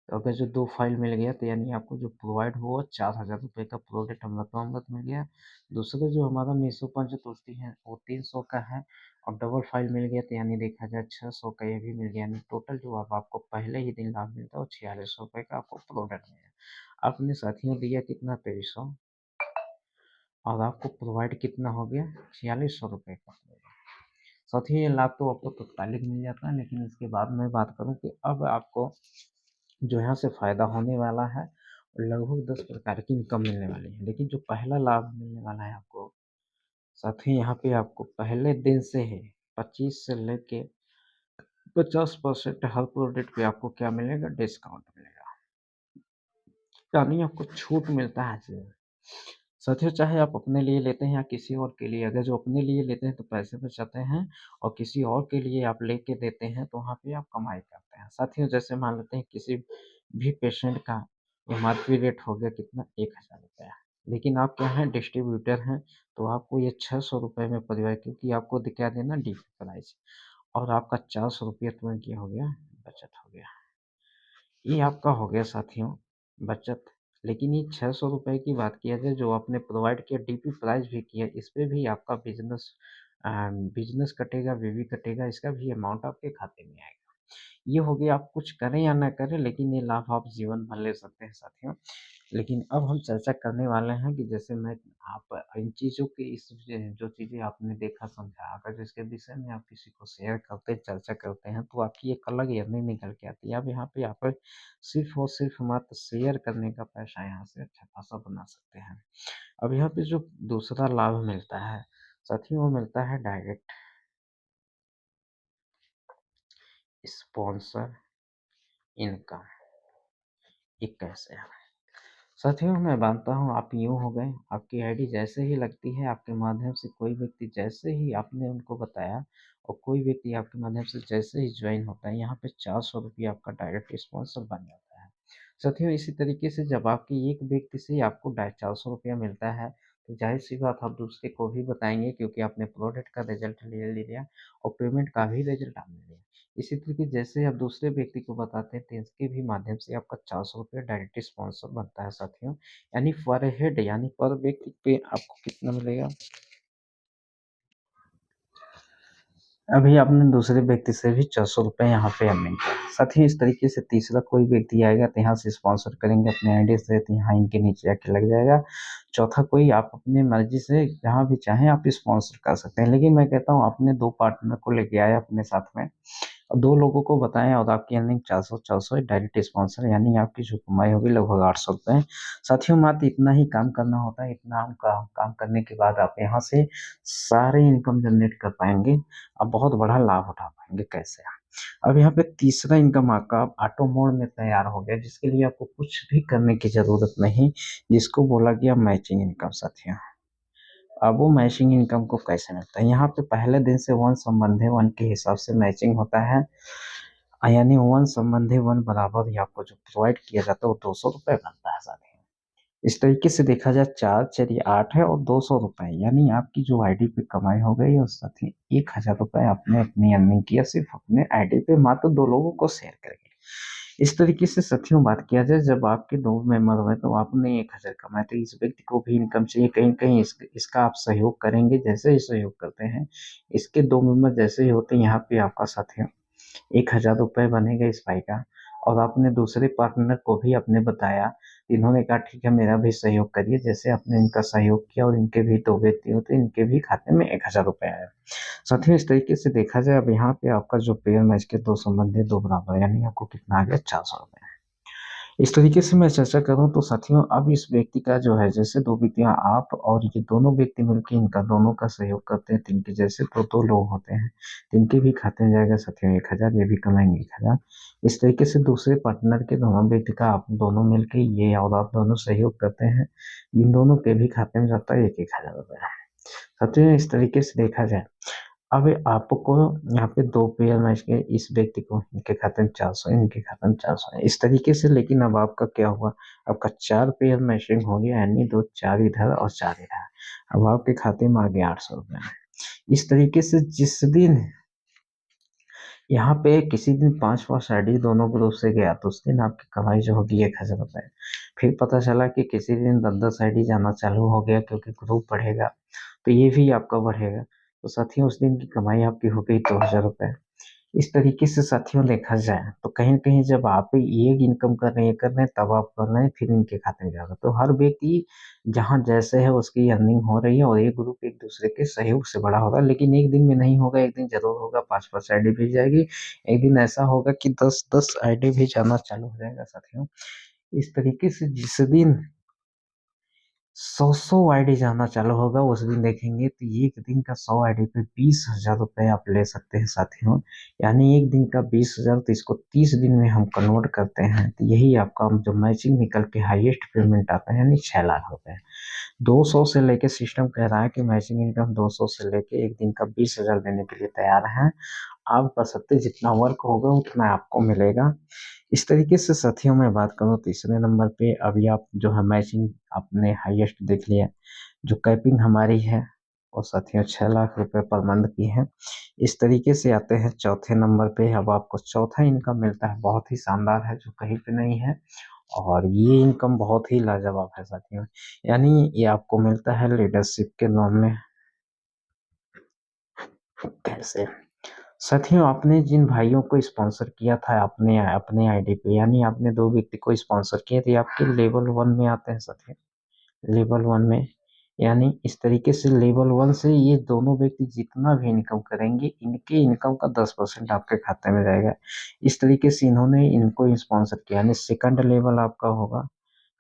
तो अगर जो 2 फ़ाइल मिल गया तो यानी आपको जो प्रोवाइड हुआ ₹4000 का प्रोडक्ट अमृत मिल गया। दूसरा जो हमारा मीशो पर जो तुलसी है वो 300 का है और डबल फ़ाइल मिल गया तो यानी देखा जाए 600 का ये भी मिल गया। यानी टोटल जो अब आपको पहले ही दिन लाभ मिलता है वो ₹4600 का आपको प्रोडक्ट मिला। आपने साथियों दिया कितना 2300 और आपको प्रोवाइड कितना हो गया ₹4600 का। साथियों ये लाभ तो आपको तत्कालिक मिल जाता है, लेकिन इसके बाद मैं बात करूँ कि अब आपको जो यहाँ से फ़ायदा होने वाला है, लगभग 10 प्रकार की इनकम मिलने वाली है। लेकिन जो पहला लाभ मिलने वाला है आपको, साथ ही यहाँ पे आपको पहले दिन से ही 25 से लेके 50% हर प्रोडक्ट पे आपको क्या मिलेगा? डिस्काउंट मिलेगा। यानी आपको छूट मिलता है इसमें। साथियों चाहे आप अपने लिए लेते हैं या किसी और के लिए, अगर जो अपने लिए लेते हैं तो पैसे बचाते हैं और किसी और के लिए आप लेके देते हैं तो वहाँ पे आप कमाई करते हैं। साथियों जैसे मान लेते हैं किसी भी पेशेंट का एमआरपी रेट हो गया कितना ₹1000, लेकिन आप क्या हैं डिस्ट्रीब्यूटर हैं तो आपको ये ₹600 में पड़ जाएगा क्योंकि आपको क्या देना डीपी प्राइस और आपका ₹400 तुरंत क्या हो गया बचत हो गया। ये आपका हो गया साथियों बचत। लेकिन ये ₹600 की बात किया जाए जो आपने प्रोवाइड किया डीपी प्राइस भी किया, इस पे भी आपका बिज़नेस कटेगा, वीवी कटेगा, इसका भी अमाउंट आपके खाते में आएगा। ये हो गया आप कुछ करें या ना करें लेकिन ये लाभ आप जीवन भर ले सकते हैं साथियों। लेकिन अब हम चर्चा करने वाले हैं कि जैसे मैं आप इन चीज़ों की इस जो चीज़ें आपने देखा समझा अगर जिसके विषय में आप किसी को शेयर करते हैं, चर्चा करते हैं तो आपकी एक अलग अर्निंग निकल के आती है। अब यहाँ पे आप सिर्फ़ और सिर्फ़ मात्र शेयर करने का पैसा यहाँ से अच्छा खासा बना सकते हैं। अब यहाँ पे जो दूसरा लाभ मिलता है साथियों वो मिलता है डायरेक्ट स्पॉन्सर इनकम। ये कैसे है? साथियों मैं मानता हूँ आप यूँ हो गए, आपकी आईडी जैसे ही लगती है आपके माध्यम से कोई व्यक्ति जैसे ही आपने उनको बताया और कोई व्यक्ति आपके माध्यम से जैसे ही ज्वाइन होता है, यहाँ पे ₹400 आपका डायरेक्ट स्पॉन्सर बन जाता है। साथियों इसी तरीके से जब आपकी एक व्यक्ति से आपको ₹400 मिलता है, तो ज़ाहिर-सी बात आप दूसरे को भी बताएँगे क्योंकि आपने प्रोडक्ट का रिज़ल्ट ले लिया और पेमेंट का भी रिज़ल्ट आपने लिया। इसी तरीके जैसे आप दूसरे व्यक्ति को बताते हैं, तो इसके भी माध्यम से आपका ₹400 डायरेक्ट स्पॉन्सर बनता है साथियों। यानी पर हेड यानी पर व्यक्ति पे आपको कितना मिलेगा? अभी आपने दूसरे व्यक्ति से भी ₹400 यहाँ पे अर्निंग किया। साथ ही इस तरीके से तीसरा कोई व्यक्ति आएगा तो यहाँ से स्पॉन्सर करेंगे अपने आईडी से तो यहाँ इनके नीचे आके लग जाएगा। चौथा कोई आप अपनी मर्ज़ी से जहाँ भी चाहें आप स्पॉन्सर कर सकते हैं। लेकिन मैं कहता हूँ आपने 2 पार्टनर को लेके आए अपने साथ में और 2 लोगों को बताएँ और आपकी अर्निंग 400-400 डायरेक्ट स्पॉन्सर यानी आपकी जो कमाई होगी लगभग ₹800। साथियों मात्र इतना ही काम करना होता है, इतना हम काम करने के बाद आप यहाँ से सारे इनकम जनरेट कर पाएँगे। आप बहुत बड़ा लाभ उठा पाएँगे कैसे? अब यहाँ पे तीसरा इनकम आपका ऑटो मोड में तैयार हो गया जिसके लिए आपको कुछ भी करने की ज़रूरत नहीं, जिसको बोला गया मैचिंग इनकम साथियों। अब वो मैचिंग इनकम को कैसे मिलता है? यहाँ पे पहले दिन से 1 संबंधी 1 के हिसाब से मैचिंग होता है। यानी 1 संबंधी 1 बराबर ही आपको जो प्रोवाइड किया जाता है वो ₹200 बनता है साथियों। इस तरीके से देखा जाए 4 चलिए 8 है और ₹200 यानी आपकी जो आईडी पे कमाई हो गई और साथ ही ₹1000 आपने अपनी अर्निंग किया सिर्फ़ अपने आईडी पे मात्र 2 लोगों को शेयर करके। इस तरीके से साथियों बात किया जाए जब आपके 2 मेंबर हुए तो आपने 1000 कमाए तो इस व्यक्ति को भी इनकम चाहिए कहीं-कहीं इसका आप सहयोग करेंगे जैसे ही सहयोग करते हैं, इसके 2 मेंबर जैसे ही होते हैं यहाँ पे आपका साथियों ₹1000 बनेगा इस भाई का और आपने दूसरे पार्टनर को भी आपने बताया, इन्होंने कहा ठीक है मेरा भी सहयोग करिए, जैसे आपने इनका सहयोग किया और इनके भी 2 व्यक्ति होते हैं, इनके भी खाते में ₹1000 आया। साथियों इस तरीके से देखा जाए अब यहाँ पे आपका जो पेयर मैच के 2 संबंधी 2 बराबर यानी आपको कितना आ गया ₹400। इस तरीके से मैं चर्चा करूँ तो साथियों अब इस व्यक्ति का जो है जैसे 2 व्यक्तियाँ आप और ये दोनों व्यक्ति मिलके इनका दोनों का सहयोग करते हैं, तो इनके जैसे तो 2 लोग होते हैं, तो इनके भी खाते में जाएगा साथियों 1000 ये भी कमाएँगे 1000। इस तरीके से दूसरे पार्टनर के दोनों व्यक्ति का आप दोनों मिलके ये और आप दोनों सहयोग करते हैं, इन दोनों के भी खाते में जाता है 1-1 हज़ार रुपए। साथियों इस तरीके से देखा जाए अब आपको यहाँ पे 2 पेयर मैच किए, इस व्यक्ति को इनके खाते में 400, इनके खाते में 400 है, इस तरीके से। लेकिन अब आपका क्या हुआ, आपका 4 पेयर मैचिंग हो गया, यानी 2 4 इधर और 4 इधर। अब आपके खाते में आ गया 800 रुपये। इस तरीके से जिस दिन यहाँ पे किसी दिन 5-5 आईडी दोनों ग्रुप से गया, तो उस दिन आपकी कमाई जो होगी 1000 रुपये। फिर पता चला कि किसी दिन 10-10 आईडी जाना चालू हो गया, क्योंकि ग्रुप बढ़ेगा तो ये भी आपका बढ़ेगा। तो साथियों उस दिन की कमाई आपकी हो गई 2000 रुपये। इस तरीके से साथियों देखा जाए तो कहीं न कहीं जब आप ये इनकम कर रहे हैं तब आप कर रहे हैं, फिर इनके खाते में जाएगा। तो हर व्यक्ति जहाँ जैसे है उसकी अर्निंग हो रही है, और ये ग्रुप एक-दूसरे के सहयोग से बड़ा होगा। लेकिन एक दिन में नहीं होगा, एक दिन ज़रूर होगा, 5-5 आईडी भी जाएगी। एक दिन ऐसा होगा कि 10-10 आईडी भी जाना चालू हो जाएगा साथियों। इस तरीके से जिस दिन 100-100 आईडी जाना चालू होगा, उस दिन देखेंगे तो एक दिन का 100 आईडी पे 20,000 रुपए आप ले सकते हैं साथियों। यानी एक दिन का 20,000, तो इसको 30 दिन में हम कन्वर्ट करते हैं, तो यही आपका जो मैचिंग निकल के हाईएस्ट पेमेंट आता है, यानी 6 लाख रुपए। 200 से लेके सिस्टम कह रहा है कि मैचिंग इनकम 200 से लेके एक दिन का 20,000 देने के लिए तैयार हैं। आप कर सकते हैं, जितना वर्क होगा उतना आपको मिलेगा। इस तरीके से साथियों मैं बात करूँ तीसरे नंबर पे, अभी आप जो है मैचिंग आपने हाईएस्ट देख लिया, जो कैपिंग हमारी है और साथियों 6 लाख रुपए पर मंथ की है। इस तरीके से आते हैं चौथे नंबर पे, अब आपको चौथा इनकम मिलता है, बहुत ही शानदार है, जो कहीं पे नहीं है। और ये इनकम बहुत ही लाजवाब है साथियों, यानी ये आपको मिलता है लीडरशिप के नाम में। कैसे? साथियों आपने जिन भाइयों को स्पॉन्सर किया था अपने अपने आईडी पे, यानी आपने 2 व्यक्ति को स्पॉन्सर किए थे, आपके लेवल 1 में आते हैं साथियों। लेवल 1 में, यानी इस तरीके से लेवल 1 से ये दोनों व्यक्ति जितना भी इनकम करेंगे, इनके इनकम का 10% आपके खाते में जाएगा। इस तरीके से इन्होंने इनको स्पॉन्सर किया, यानी सेकंड लेवल आपका होगा।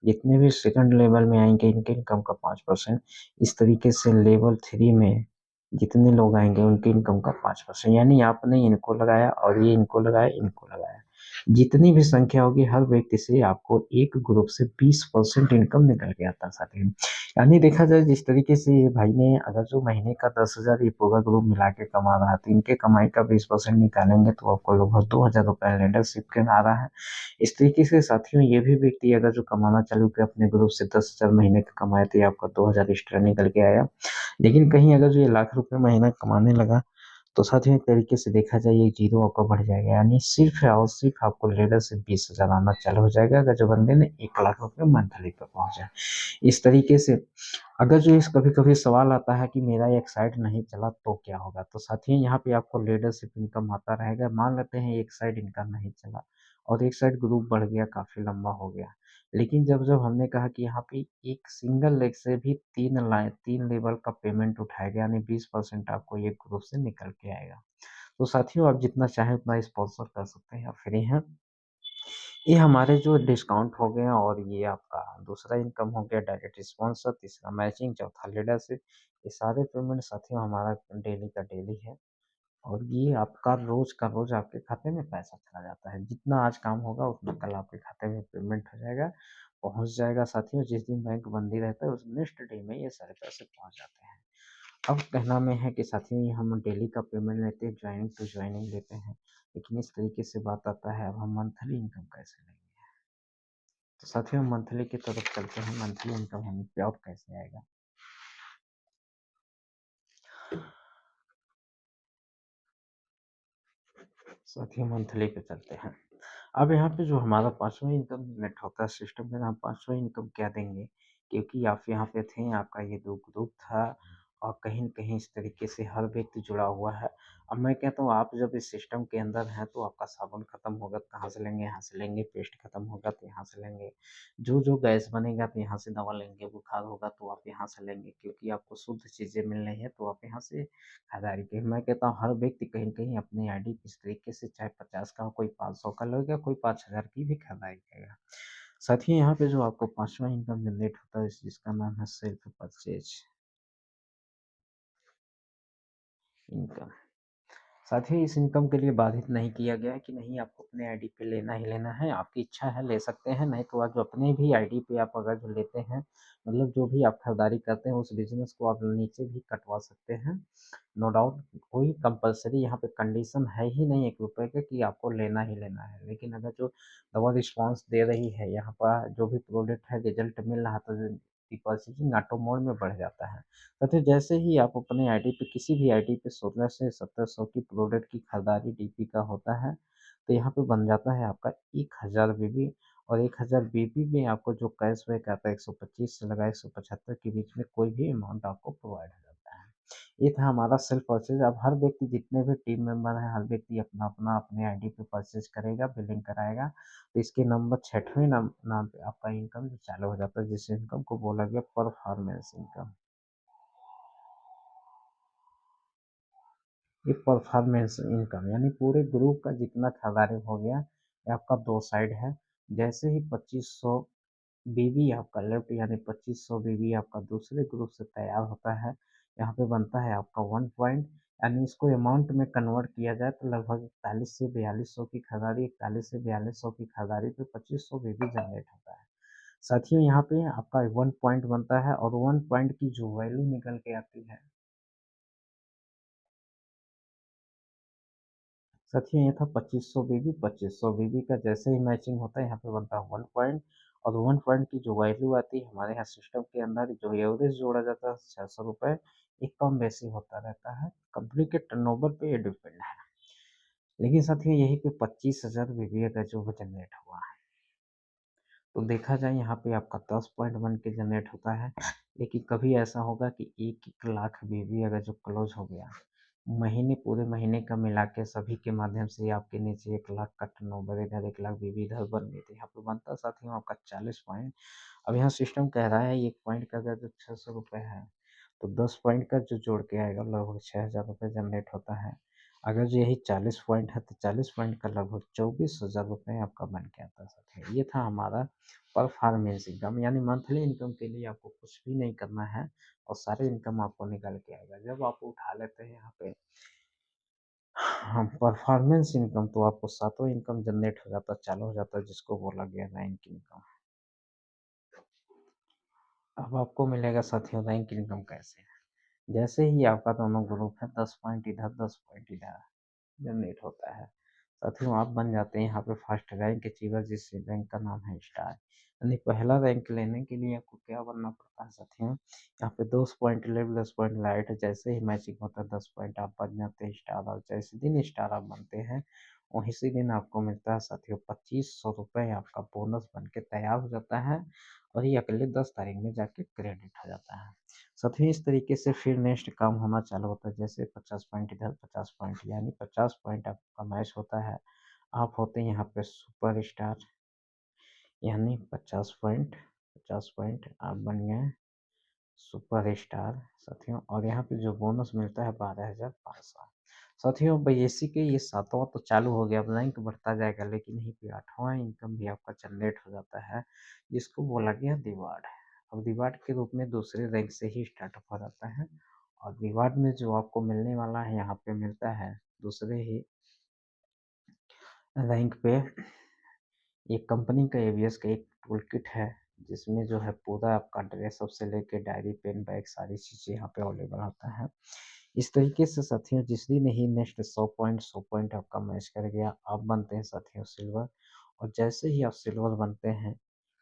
जितने भी सेकंड लेवल में आएँगे इनके इनकम का 5%, इस तरीके से लेवल 3 में जितने लोग आएँगे उनकी इनकम का 5%, यानी आपने इनको लगाया और ये इनको लगाया, इनको लगाया। जितनी भी संख्या होगी हर व्यक्ति से आपको एक ग्रुप से 20% इनकम निकल के आता है साथियों। यानी देखा जाए जिस तरीके से ये भाई ने अगर जो महीने का 10,000 ये पूरा ग्रुप मिला के कमा रहा है, तो इनके कमाई का 20% निकालेंगे तो आपको लगभग 2,000 रुपए लीडरशिप के आ रहा है। इस तरीके से साथियों ये भी व्यक्ति अगर जो कमाना चालू किया अपने ग्रुप से 10,000 महीने का कमाए, तो ये आपका 2,000 एक्स्ट्रा निकल के आया। लेकिन कहीं अगर जो ये लाख रुपए महीना कमाने लगा, तो साथियों एक तरीके से देखा जाए ये जीरो आपका बढ़ जाएगा, यानी सिर्फ़ और सिर्फ़ आपको लीडरशिप 20,000 आना चालू हो जाएगा, अगर जो बंदे ने 1 लाख रुपए मंथली पे पहुँच जाए। इस तरीके से अगर जो इस कभी-कभी सवाल आता है कि मेरा एक साइड नहीं चला तो क्या होगा? तो साथियों यहाँ पे आपको लीडरशिप इनकम आता रहेगा। मान लेते हैं एक साइड इनका नहीं चला और एक साइड ग्रुप बढ़ गया, काफ़ी लंबा हो गया। लेकिन जब-जब हमने कहा कि यहाँ पे एक सिंगल लेग से भी 3 लेवल का पेमेंट उठाएगा, यानी 20% आपको ये ग्रुप से निकल के आएगा। तो साथियों आप जितना चाहें उतना स्पॉन्सर कर सकते हैं, आप फ्री हैं। ये हमारे जो डिस्काउंट हो गए, और ये आपका दूसरा इनकम हो गया डायरेक्ट स्पॉन्सर, तीसरा मैचिंग, चौथा लीडरशिप। ये सारे पेमेंट साथियों हमारा डेली का डेली है, और ये आपका रोज़ का रोज़ आपके खाते में पैसा चला जाता है। जितना आज काम होगा उतना कल आपके खाते में पेमेंट हो जाएगा, पहुँच जाएगा साथियों। जिस दिन बैंक बंद ही रहता है उस नेक्स्ट डे में ये सारे पैसे पहुँच जाते हैं। अब कहना में है कि साथियों ये हम डेली का पेमेंट लेते हैं, जॉइनिंग टू जॉइनिंग लेते हैं। लेकिन इस तरीके से बात आता है, अब हम मंथली इनकम कैसे लेंगे? तो साथियों मंथली की तरफ चलते हैं, मंथली इनकम हमें पे आउट कैसे आएगा? साथियों मंथली पे चलते हैं। अब यहाँ पे जो हमारा 5वाँ इनकम जनरेट होता है सिस्टम में, हम 5वाँ इनकम क्या देंगे? क्योंकि आप यहाँ पे थे, आपका ये 2 ग्रुप था और कहीं न कहीं इस तरीके से हर व्यक्ति जुड़ा हुआ है। अब मैं कहता हूँ आप जब इस सिस्टम के अंदर हैं तो आपका साबुन खत्म होगा तो कहाँ से लेंगे? यहाँ से लेंगे, पेस्ट खत्म होगा तो यहाँ से लेंगे। जो गैस बनेगा तो यहाँ से दवा लेंगे, बुखार होगा तो आप यहाँ से लेंगे, क्योंकि आपको शुद्ध चीज़ें मिल रही हैं तो आप यहाँ से खरीदारी की। मैं कहता हूँ हर व्यक्ति कहीं न कहीं अपनी आईडी इस तरीके से, चाहे 50 का हो, कोई 500 का लेगा, कोई 5,000 की भी खरीदारी करेगा। साथ ही यहाँ पे जो आपको 5वाँ इनकम जनरेट होता है जिसका नाम है सेल्फ परचेज़ इनकम। साथ ही इस इनकम के लिए बाधित नहीं किया गया है कि नहीं आपको अपने आईडी पे लेना ही लेना है, आपकी इच्छा है ले सकते हैं, नहीं तो आप जो अपने भी आईडी पे आप अगर जो लेते हैं, मतलब जो भी आप खरीदारी करते हैं उस बिज़नेस को आप नीचे भी कटवा सकते हैं, नो डाउट। कोई कंपल्सरी यहाँ पे कंडीशन है ही नहीं ₹1 का कि आपको लेना ही लेना है। लेकिन अगर जो दवा रिस्पॉन्स दे रही है, यहाँ पर जो भी प्रोडक्ट है रिज़ल्ट मिल रहा तो परचेज़िंग ऑटो मोड में बढ़ जाता है। तथा जैसे ही आप अपने आईडी पे किसी भी आईडी पे 16 से 1700 की प्रोडक्ट की खरीदारी डीपी का होता है, तो यहाँ पे बन जाता है आपका 1000 बीबी और 1000 बीबी में आपको जो कैशबैक आता है 125 से लगा 175 के बीच में कोई भी अमाउंट आपको प्रोवाइड हो जाता है। ये था हमारा सेल्फ परचेज़। अब हर व्यक्ति जितने भी टीम मेंबर हैं, हर व्यक्ति अपना-अपना अपने आईडी पे परचेज़ करेगा, बिलिंग कराएगा। तो इसके नंबर 6वें नाम पे आपका इनकम जो चालू हो जाता है, जिस इनकम को बोला गया परफॉर्मेंस इनकम। ये परफॉर्मेंस इनकम यानी पूरे ग्रुप का जितना खरीदारी हो गया, ये आपका 2 साइड है। जैसे ही 2500 बीवी आपका लेफ्ट यानी 2500 बीवी आपका दूसरे ग्रुप से तैयार होता है, यहाँ पे बनता है आपका 1 पॉइंट यानी इसको अमाउंट में कन्वर्ट किया जाए तो लगभग 41 से 4200 की खरीदारी 41 से 4200 की खरीदारी पे 2500 बीवी जनरेट होता है। साथियों यहाँ पे आपका 1 पॉइंट बनता है और 1 पॉइंट की जो वैल्यू निकल के आती है, साथियों ये था 2500 बीबी का जैसे ही मैचिंग होता है यहाँ पे बनता है 1 पॉइंट और 1 पॉइंट की जो वैल्यू आती है हमारे यहाँ सिस्टम के अंदर जो एवरेज जोड़ा जाता है 600 रुपये, एक कम बेसी होता रहता है। कंपनी के टर्नओवर पे ये डिपेंड है। लेकिन साथियों यहीं पे 25,000 बीबी का जो जनरेट हुआ है, तो देखा जाए यहाँ पे आपका 10 पॉइंट बन के जनरेट होता है। लेकिन कभी ऐसा होगा कि 1-1 लाख बीबी अगर जो क्लोज हो गया, महीने पूरे महीने का मिला के सभी के माध्यम से आपके नीचे 1 लाख का टर्नओवर इधर 1 लाख बीबी इधर बन गई थी। यहाँ पे बनता साथियों आपका 40 पॉइंट। अब यहाँ सिस्टम कह रहा है 1 पॉइंट का अगर जो 600 रुपये है, तो 10 पॉइंट का जो जोड़ के आएगा लगभग 6000 रुपये जनरेट होता है। अगर जो यही 40 पॉइंट है तो 40 पॉइंट का लगभग 24,000 रुपये आपका बन के आता है साथियों। ये था हमारा परफॉर्मेंस इनकम यानी मंथली इनकम के लिए आपको कुछ भी नहीं करना है और सारे इनकम आपको निकल के आएगा। जब आप उठा लेते हैं यहाँ पे हाँ, परफॉर्मेंस इनकम तो आपको सातों इनकम जनरेट हो जाता है, चालू हो जाता है जिसको बोला गया रैंक इनकम। अब आपको मिलेगा साथियों रैंक इनकम कैसे? जैसे ही आपका दोनों ग्रुप है 10 पॉइंट इधर 10 पॉइंट इधर जनरेट होता है। साथियों आप बन जाते हैं यहाँ पे फर्स्ट रैंक अचीवर जिस रैंक का नाम है स्टार। यानी पहला रैंक लेने के लिए आपको क्या बनना पड़ता है साथियों? यहाँ पे 10 पॉइंट लेफ्ट 10 पॉइंट राइट जैसे ही मैचिंग होता है 10 पॉइंट आप बन जाते हैं स्टार और जैसे दिन स्टार आप बनते हैं उसी दिन आपको मिलता है साथियों 2500 रुपये आपका बोनस बन के तैयार हो जाता है और ये अगले 10 तारीख में जाके क्रेडिट हो जाता है। साथियों इस तरीके से फिर नेक्स्ट काम होना चालू होता है जैसे 50 पॉइंट इधर 50 पॉइंट यानी 50 पॉइंट आपका मैच होता है। आप होते हैं यहाँ पे सुपर स्टार यानी 50 पॉइंट आप बन गए सुपर स्टार साथियों और यहाँ पे जो बोनस मिलता है 12,500। साथियों बेसिक ये सातवां तो चालू हो गया अब रैंक बढ़ता जाएगा लेकिन यहीं पे 8वां इनकम भी आपका जनरेट हो जाता है जिसको बोला गया रिवार्ड। अब रिवार्ड के रूप में दूसरे रैंक से ही स्टार्टअप हो जाता है और रिवार्ड में जो आपको मिलने वाला है यहाँ पे मिलता है दूसरे ही रैंक पे ये कंपनी का एवीएस का एक टूल किट है जिसमें जो है पूरा आपका ड्रेस अप से लेके डायरी पेन बैग सारी चीज़ें यहाँ पे अवेलेबल होता है। इस तरीके से साथियों जिस दिन ही नेक्स्ट 100 पॉइंट आपका मैच कर गया आप बनते हैं साथियों सिल्वर और जैसे ही आप सिल्वर बनते हैं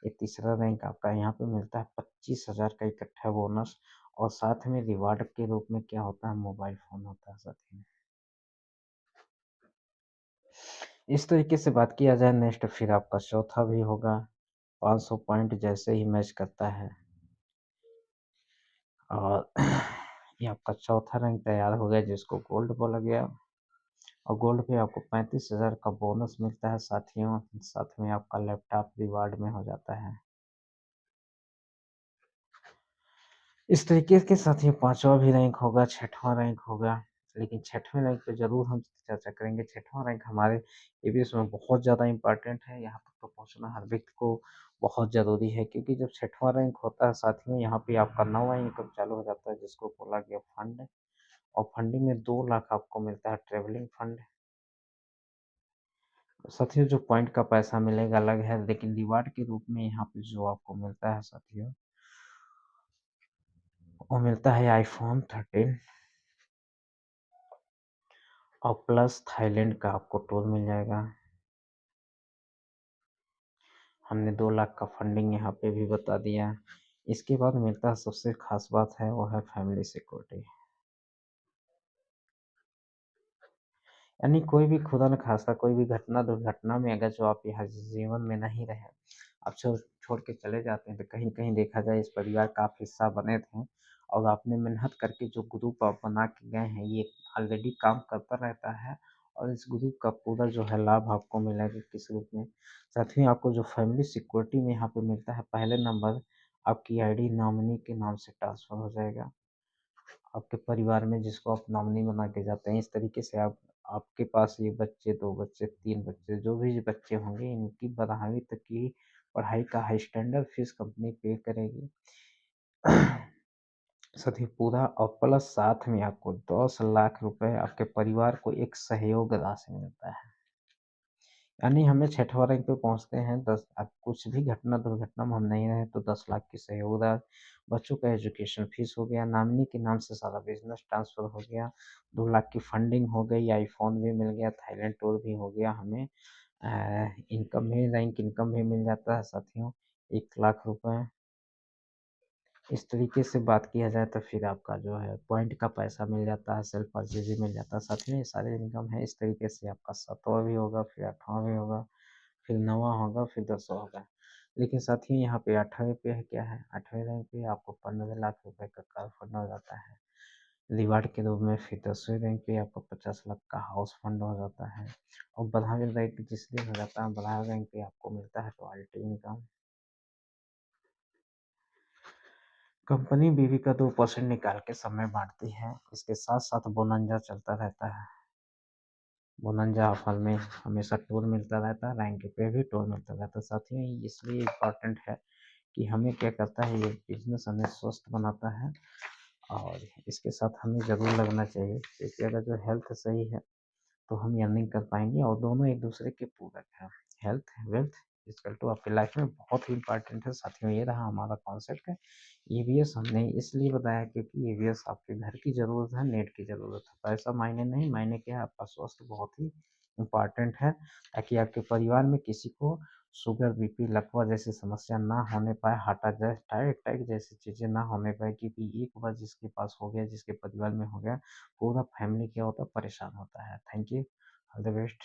ये तीसरा रैंक आपका यहाँ पे मिलता है 25,000 का इकट्ठा बोनस और साथ में रिवार्ड के रूप में क्या होता है मोबाइल फ़ोन होता है साथियों। इस तरीके से बात किया जाए नेक्स्ट फिर आपका चौथा भी होगा 500 पॉइंट जैसे ही मैच करता है और ये आपका चौथा रैंक तैयार हो गया जिसको गोल्ड बोला गया और गोल्ड पे आपको 35,000 का बोनस मिलता है साथियों साथ में आपका लैपटॉप रिवार्ड में हो जाता है। इस तरीके के साथ ही पांचवा भी रैंक होगा छठवां रैंक होगा लेकिन छठवें रैंक पे जरूर हम चर्चा करेंगे। छठवां रैंक हमारे एबीएस में बहुत ज़्यादा इंपॉर्टेंट है यहाँ तक तो पहुँचना हर व्यक्ति को बहुत ज़रूरी है क्योंकि जब छठवां रैंक होता है साथियों यहाँ पे आपका नौवां इनकम चालू हो जाता है जिसको बोला गया फंड और फंडिंग में 2 लाख आपको मिलता है ट्रेवलिंग फंड। साथियों जो पॉइंट का पैसा मिलेगा अलग है लेकिन रिवार्ड के रूप में यहाँ पे जो आपको मिलता है साथियों वो मिलता है आईफोन 13 और प्लस थाईलैंड का आपको टूर मिल जाएगा। हमने 2 लाख का फंडिंग यहाँ पे भी बता दिया। इसके बाद मिलता है सबसे ख़ास बात है वो है फैमिली सिक्योरिटी। यानी कोई भी खुदा न ख़ास्ता कोई भी घटना दुर्घटना में अगर जो आप यहाँ जीवन में नहीं रहे, आप छोड़ के चले जाते हैं तो कहीं-कहीं देखा जाए इस परिवार का आप हिस्सा बने थे और आपने मेहनत करके जो ग्रुप आप बना के गए हैं ये ऑलरेडी काम करता रहता है और इस ग्रुप का पूरा जो है लाभ आपको मिलेगा किस रूप में। साथ ही आपको जो फैमिली सिक्योरिटी में यहाँ पे मिलता है पहले नंबर आपकी आईडी नॉमिनी के नाम से ट्रांसफ़र हो जाएगा। आपके परिवार में जिसको आप नॉमिनी बना के जाते हैं, इस तरीके से आप आपके पास ये बच्चे, 2 बच्चे, 3 बच्चे, जो भी बच्चे होंगे, इनकी 12वीं तक की पढ़ाई का हाई स्टैंडर्ड फ़ीस कंपनी पे करेगी। साथ ही पूरा और प्लस साथ में आपको 10 लाख रुपए आपके परिवार को एक सहयोग राशि मिलता है। यानी हमें छठवां रैंक पे पहुँचते हैं 10 अब कुछ भी घटना दुर्घटना में हम नहीं रहे तो 10 लाख की सहयोग राशि, बच्चों का एजुकेशन फीस हो गया, नॉमिनी के नाम से सारा बिज़नेस ट्रांसफ़र हो गया, 2 लाख की फंडिंग हो गई, आईफ़ोन भी मिल गया, थाईलैंड टूर भी हो गया हमें इनकम भी रैंक इनकम भी मिल जाता है साथियों, 1 लाख रुपए। इस तरीके से बात किया जाए तो फिर आपका जो है पॉइंट का पैसा मिल जाता है, सेल्फ परचेज़ भी मिल जाता है। साथ में ये सारे इनकम है, इस तरीके से आपका 7वाँ भी होगा, फिर 8वाँ भी होगा, फिर 9वाँ होगा, फिर 10वाँ होगा। लेकिन साथियों यहाँ पे 8वें पे है क्या है, 8वें रैंक पे आपको 15 लाख रुपए का कार फंड हो जाता है। रिवार्ड के रूप में फिर 10वें रैंक पे आपको 50 लाख का हाउस फंड हो जाता है और 12वें रैंक जिस दिन हो जाता है, 12वें रैंक पे आपको मिलता है रॉयल्टी इनकम। कंपनी बीवी का 2% निकाल के सब में बाँटती है। इसके साथ-साथ बोनंजा चलता रहता है। बोनंजा ऑफर में हमेशा टूर मिलता रहता है, रैंक पे भी टूर मिलता रहता है। साथियों ये इसलिए इम्पोर्टेंट है कि हमें क्या करता है ये बिज़नेस हमें स्वस्थ बनाता है और इसके साथ हमें ज़रूर लगना चाहिए क्योंकि अगर जो हेल्थ सही है तो हम अर्निंग कर पाएँगे और दोनों एक-दूसरे के पूरक हैं। हेल्थ, वेल्थ इक्वल टू आपकी लाइफ में बहुत ही इम्पोर्टेंट है। साथियों ये रहा हमारा कॉन्सेप्ट है। ईवीएस हमने इसलिए बताया क्योंकि ईवीएस आपके घर की ज़रूरत है, नेट की ज़रूरत है। पैसा मायने नहीं, मायने क्या है आपका स्वास्थ्य बहुत ही इम्पोर्टेंट है ताकि आपके परिवार में किसी को शुगर, बीपी, लकवा जैसी समस्या ना होने पाए, हार्ट अटैक, अटैक जैसी चीज़ें ना होने पाए क्योंकि एक बार जिसके पास हो गया, जिसके परिवार में हो गया, पूरा फैमिली क्या होता है परेशान होता है। Thank you, all the best.